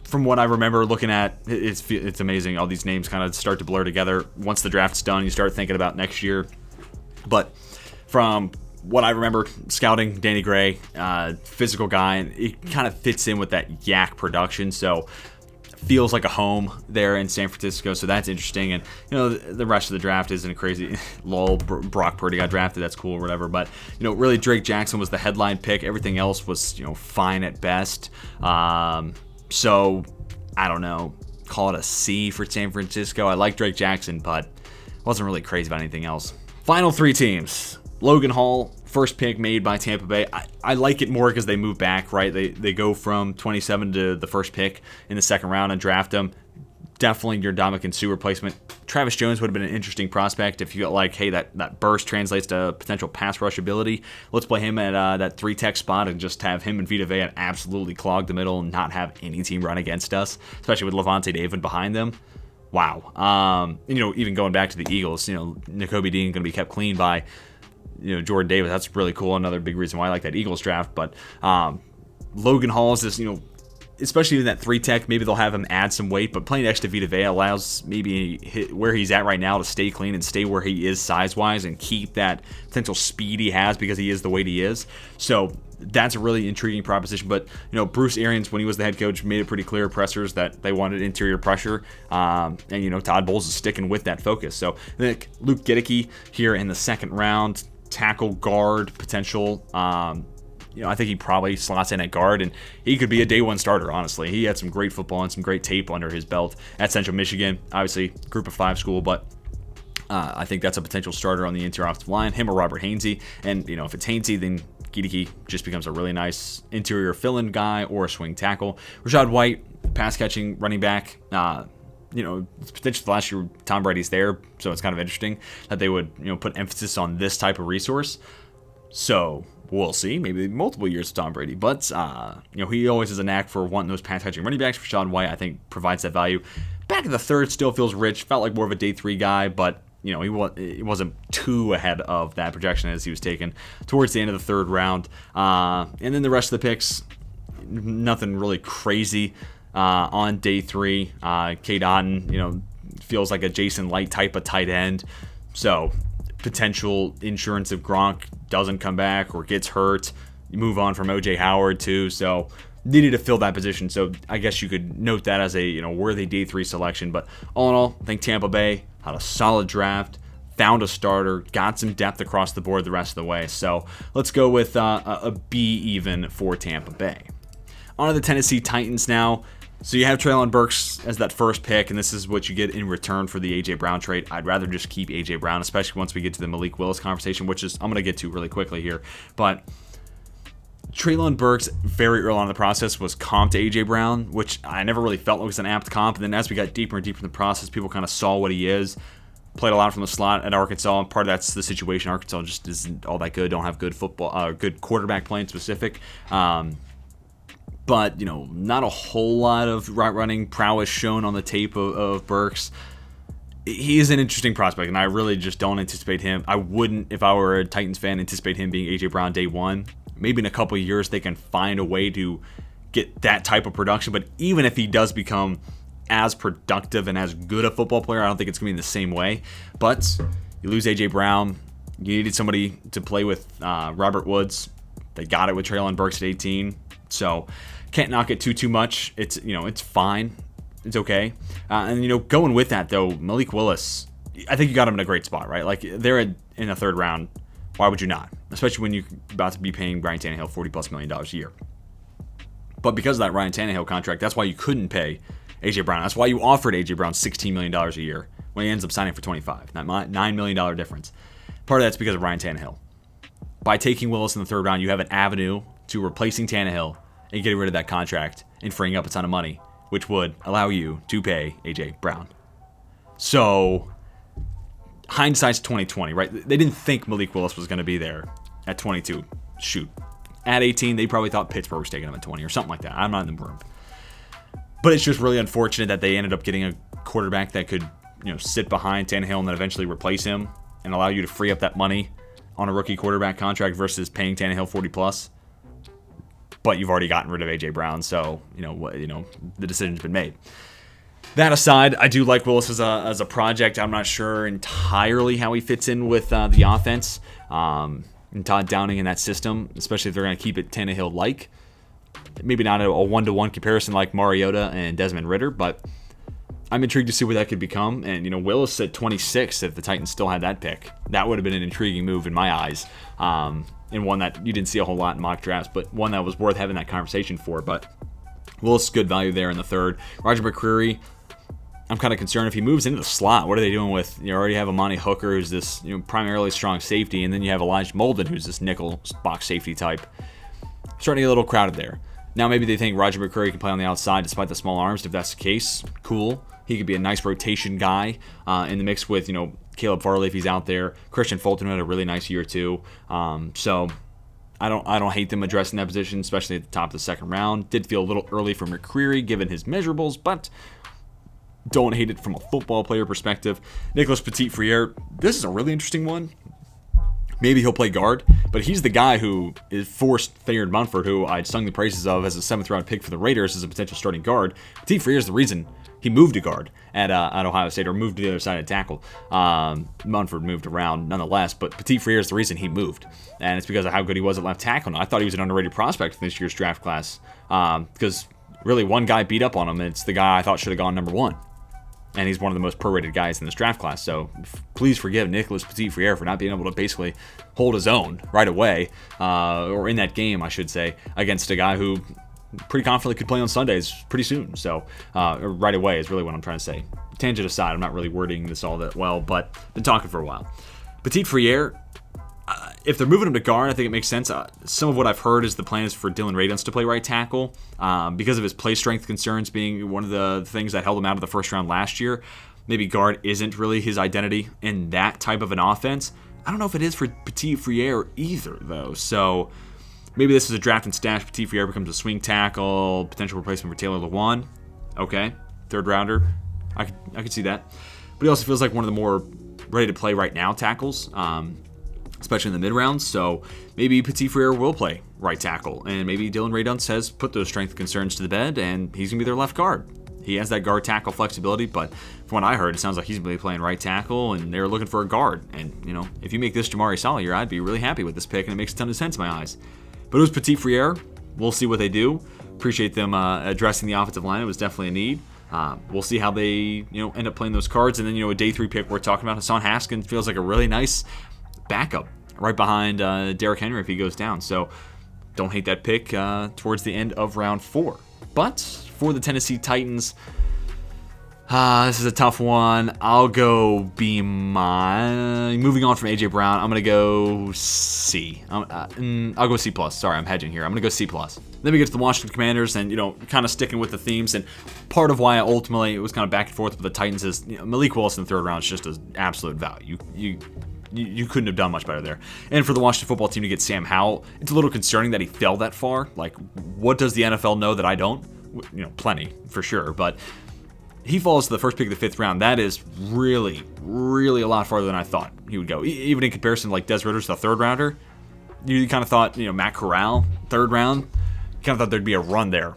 from what I remember looking at, it's amazing. All these names kind of start to blur together. Once the draft's done, you start thinking about next year. But from what I remember scouting, Danny Gray, physical guy, and it kind of fits in with that Yak production, so feels like a home there in San Francisco, so that's interesting. And the rest of the draft isn't crazy. Lol, Brock Purdy got drafted, that's cool or whatever, but really Drake Jackson was the headline pick. Everything else was fine at best. So I don't know, call it a C for San Francisco. I like Drake Jackson, but wasn't really crazy about anything else. Final 3 teams. Logan Hall, first pick made by Tampa Bay. I like it more because they move back, right? They go from 27 to the first pick in the 2nd round and draft him. Definitely your Ndamukong Suh replacement. Travis Jones would have been an interesting prospect if you felt like, hey, that burst translates to potential pass rush ability. Let's play him at that 3-tech spot and just have him and Vita Vea absolutely clog the middle and not have any team run against us, especially with Levante David behind them. Wow. Even going back to the Eagles, Nakobe Dean going to be kept clean by Jordan Davis. That's really cool. Another big reason why I like that Eagles draft. But Logan Hall is this, especially in that 3-tech, maybe they'll have him add some weight, but playing next to Vita Vea allows maybe where he's at right now to stay clean and stay where he is size-wise and keep that potential speed he has because he is the weight he is. So that's a really intriguing proposition. But, Bruce Arians, when he was the head coach, made it pretty clear pressers that they wanted interior pressure. And, Todd Bowles is sticking with that focus. So Luke Giddicky here in the 2nd round, tackle guard potential. I think he probably slots in at guard, and he could be a day 1 starter, honestly. He had some great football and some great tape under his belt at Central Michigan. Obviously, group of 5 school, but I think that's a potential starter on the interior offensive line, him or Robert Hainsey. And, if it's Hainsey, then Giddicky just becomes a really nice interior fill-in guy or a swing tackle. Rashad White, pass-catching running back. it's potentially the last year Tom Brady's there, so it's kind of interesting that they would, put emphasis on this type of resource. So we'll see, maybe multiple years of Tom Brady. But, he always has a knack for wanting those pass-catching running backs. Rashaad White, I think, provides that value. Back in the third, still feels rich. Felt like more of a day 3 guy, but, he wasn't too ahead of that projection as he was taken towards the end of the third round. And then the rest of the picks, nothing really crazy on day 3. Cade Otton, feels like a Jason Light type of tight end. So potential insurance if Gronk doesn't come back or gets hurt. You move on from O.J. Howard too, so needed to fill that position. So I guess you could note that as a worthy day 3 selection. But all in all, I think Tampa Bay had a solid draft, found a starter, got some depth across the board the rest of the way. So let's go with a B even for Tampa Bay. On to the Tennessee Titans now. So you have Treylon Burks as that first pick, and this is what you get in return for the A.J. Brown trade. I'd rather just keep A.J. Brown, especially once we get to the Malik Willis conversation, which is I'm going to get to really quickly here. But Treylon Burks, very early on in the process, was comped to A.J. Brown, which I never really felt was an apt comp. And then as we got deeper and deeper in the process, people kind of saw what he is. Played a lot from the slot at Arkansas, and part of that's the situation. Arkansas just isn't all that good, don't have good football, good quarterback play in specific. But, not a whole lot of route running prowess shown on the tape of Burks. He is an interesting prospect, and I really just don't anticipate him. I wouldn't, if I were a Titans fan, anticipate him being A.J. Brown day 1. Maybe in a couple of years they can find a way to get that type of production. But even if he does become as productive and as good a football player, I don't think it's going to be in the same way. But you lose A.J. Brown. You needed somebody to play with Robert Woods. They got it with Treylon Burks at 18. So can't knock it too much. It's it's fine. It's okay. And going with that though, Malik Willis, I think you got him in a great spot, right? Like they're in the third round. Why would you not? Especially when you're about to be paying Ryan Tannehill $40+ million a year. But because of that Ryan Tannehill contract, that's why you couldn't pay A.J. Brown. That's why you offered A.J. Brown $16 million a year when he ends up signing for $25. That $9 million difference. Part of that's because of Ryan Tannehill. By taking Willis in the third round, you have an avenue to replacing Tannehill and getting rid of that contract and freeing up a ton of money, which would allow you to pay A.J. Brown. So hindsight's 2020, right? They didn't think Malik Willis was going to be there at 22. Shoot. At 18, they probably thought Pittsburgh was taking him at 20 or something like that. I'm not in the room. But it's just really unfortunate that they ended up getting a quarterback that could, sit behind Tannehill and then eventually replace him and allow you to free up that money on a rookie quarterback contract versus paying Tannehill 40+. But you've already gotten rid of A.J. Brown, so, the decision's been made. That aside, I do like Willis as a project. I'm not sure entirely how he fits in with the offense and Todd Downing in that system, especially if they're going to keep it Tannehill-like. Maybe not a one-to-one comparison like Mariota and Desmond Ridder, but I'm intrigued to see what that could become. And, Willis at 26, if the Titans still had that pick, that would have been an intriguing move in my eyes. And one that you didn't see a whole lot in mock drafts, but one that was worth having that conversation for. But Willis, good value there in the third. Roger McCreary, I'm kind of concerned if he moves into the slot. What are they doing with, you already have Amani Hooker, who's this primarily strong safety, and then you have Elijah Molden, who's this nickel box safety type. Starting to get a little crowded there. Now maybe they think Roger McCreary can play on the outside despite the small arms. If that's the case, cool. He could be a nice rotation guy in the mix with, Caleb Farley if he's out there. Christian Fulton had a really nice year too. So I don't hate them addressing that position, especially at the top of the second round. Did feel a little early for McCreary given his measurables, but don't hate it from a football player perspective. Nicholas Petit-Frere, this is a really interesting one. Maybe he'll play guard, but he's the guy who is forced Thayer Munford, who I'd sung the praises of as a 7th-round pick for the Raiders as a potential starting guard. Petit-Frere is the reason he moved to guard at Ohio State, or moved to the other side at tackle. Munford moved around nonetheless, but Petit-Frere is the reason he moved, and it's because of how good he was at left tackle. And I thought he was an underrated prospect in this year's draft class because really one guy beat up on him, and it's the guy I thought should have gone number 1. And he's one of the most prorated guys in this draft class. So please forgive Nicholas Petit-Frere for not being able to basically hold his own right away, or in that game, I should say, against a guy who pretty confidently could play on Sundays pretty soon. So right away is really what I'm trying to say. Tangent aside, I'm not really wording this all that well, but been talking for a while. Petit-Frere, if they're moving him to guard, I think it makes sense. Some of what I've heard is the plan is for Dylan Radunz to play right tackle because of his play strength concerns being one of the things that held him out of the first round last year. Maybe guard isn't really his identity in that type of an offense. I don't know if it is for Petit-Frere either, though. So maybe this is a draft and stash. Petit-Frere becomes a swing tackle, potential replacement for Taylor Lewan. Okay, third rounder. I could see that. But he also feels like one of the more ready to play right now tackles, especially in the mid-rounds. So maybe Petit-Frere will play right tackle, and maybe Dylan Radunz has put those strength concerns to the bed, and he's going to be their left guard. He has that guard tackle flexibility, but from what I heard, it sounds like he's going to be playing right tackle, and they're looking for a guard. And, if you make this Jamari Salyer, I'd be really happy with this pick, and it makes a ton of sense in my eyes. But it was Petit-Frere. We'll see what they do. Appreciate them addressing the offensive line. It was definitely a need. We'll see how they, end up playing those cards. And then, a day 3 pick we're talking about, Hassan Haskins feels like a really nice backup right behind Derrick Henry if he goes down. So don't hate that pick towards the end of round 4. But for the Tennessee Titans, this is a tough one. I'll go B-. Moving on from A.J. Brown, I'm going to go C. I'll go C+. Sorry, I'm hedging here. I'm going to go C+. Then we get to the Washington Commanders, and, kind of sticking with the themes. And part of why ultimately it was kind of back and forth with the Titans is Malik Willis in the third round is just an absolute value. You couldn't have done much better there. And for the Washington football team to get Sam Howell, it's a little concerning that he fell that far. Like, what does the NFL know that I don't? Plenty, for sure. But he falls to the first pick of the 5th round. That is really, really a lot farther than I thought he would go. Even in comparison to like Des Ritter's the 3rd rounder, you kind of thought, Matt Corral, 3rd round, kind of thought there'd be a run there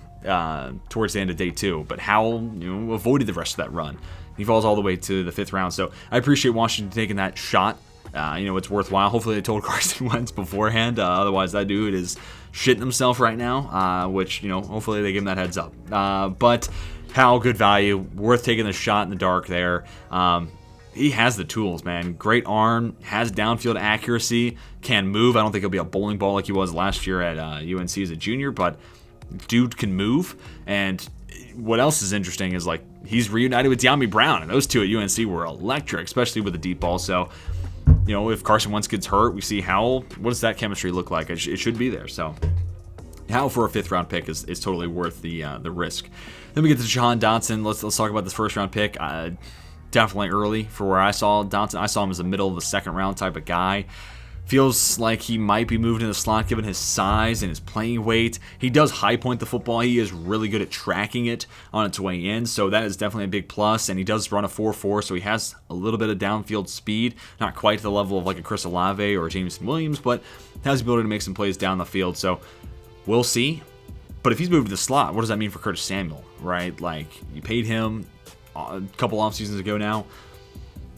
towards the end of day 2. But Howell, avoided the rest of that run. He falls all the way to the 5th round. So I appreciate Washington taking that shot. It's worthwhile. Hopefully they told Carson Wentz beforehand. Otherwise, that dude is shitting himself right now, which, hopefully they give him that heads up. But Howell, good value. Worth taking the shot in the dark there. He has the tools, man. Great arm, has downfield accuracy, can move. I don't think he'll be a bowling ball like he was last year at UNC as a junior, but dude can move. And what else is interesting is, like, he's reunited with De'Ami Brown, and those two at UNC were electric, especially with the deep ball. So, if Carson Wentz gets hurt, we see Howell. What does that chemistry look like? It should be there. So Howell for a 5th round pick is totally worth the risk. Then we get to Jahan Dotson. Let's talk about this 1st round pick. Definitely early for where I saw Dotson. I saw him as a middle of the 2nd round type of guy. Feels like he might be moved in the slot given his size and his playing weight. He does high point the football. He is really good at tracking it on its way in, so that is definitely a big plus. And he does run a 4.4, so he has a little bit of downfield speed. Not quite to the level of like a Chris Olave or Jameson Williams, but has the ability to make some plays down the field. So we'll see. But if he's moved to the slot, what does that mean for Curtis Samuel, right? Like, you paid him a couple off seasons ago now.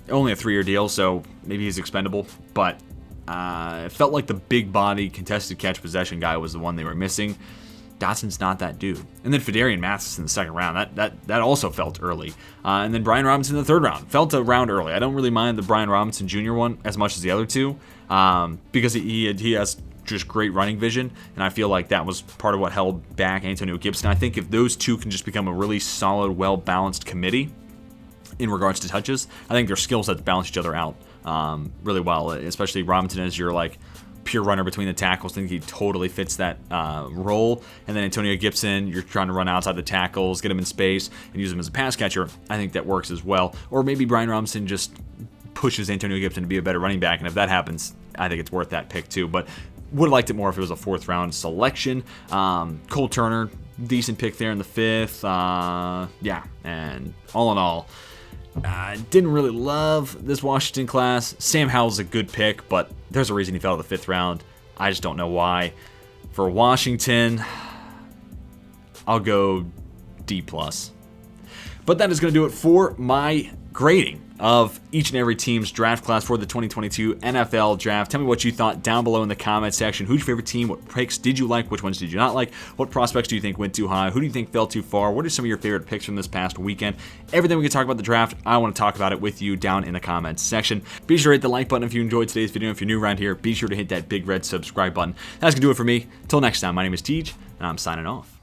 Only a 3-year deal, so maybe he's expendable, but it felt like the big body contested catch possession guy was the one they were missing. Dotson's not that dude. And then Fedarian Mathis in the 2nd round. That also felt early. And then Brian Robinson in the 3rd round. Felt a round early. I don't really mind the Brian Robinson Jr. one as much as the other two because he has just great running vision, and I feel like that was part of what held back Antonio Gibson. I think if those two can just become a really solid, well-balanced committee in regards to touches, I think their skill sets balance each other out really well, especially Robinson as your like pure runner between the tackles. I think he totally fits that role. And then Antonio Gibson, you're trying to run outside the tackles, get him in space, and use him as a pass catcher. I think that works as well. Or maybe Brian Robinson just pushes Antonio Gibson to be a better running back, and if that happens, I think it's worth that pick too. But would have liked it more if it was a 4th round selection. Cole Turner, decent pick there in the 5th. Yeah, and all in all, didn't really love this Washington class. Sam Howell's a good pick, but there's a reason he fell to the 5th round. I just don't know why. For Washington, I'll go D+. But that is going to do it for my grading of each and every team's draft class for the 2022 NFL Draft. Tell me what you thought down below in the comment section. Who's your favorite team? What picks did you like? Which ones did you not like? What prospects do you think went too high? Who do you think fell too far? What are some of your favorite picks from this past weekend? Everything we can talk about the draft, I want to talk about it with you down in the comments section. Be sure to hit the like button if you enjoyed today's video. If you're new around here, be sure to hit that big red subscribe button. That's going to do it for me. Till next time, my name is Tej, and I'm signing off.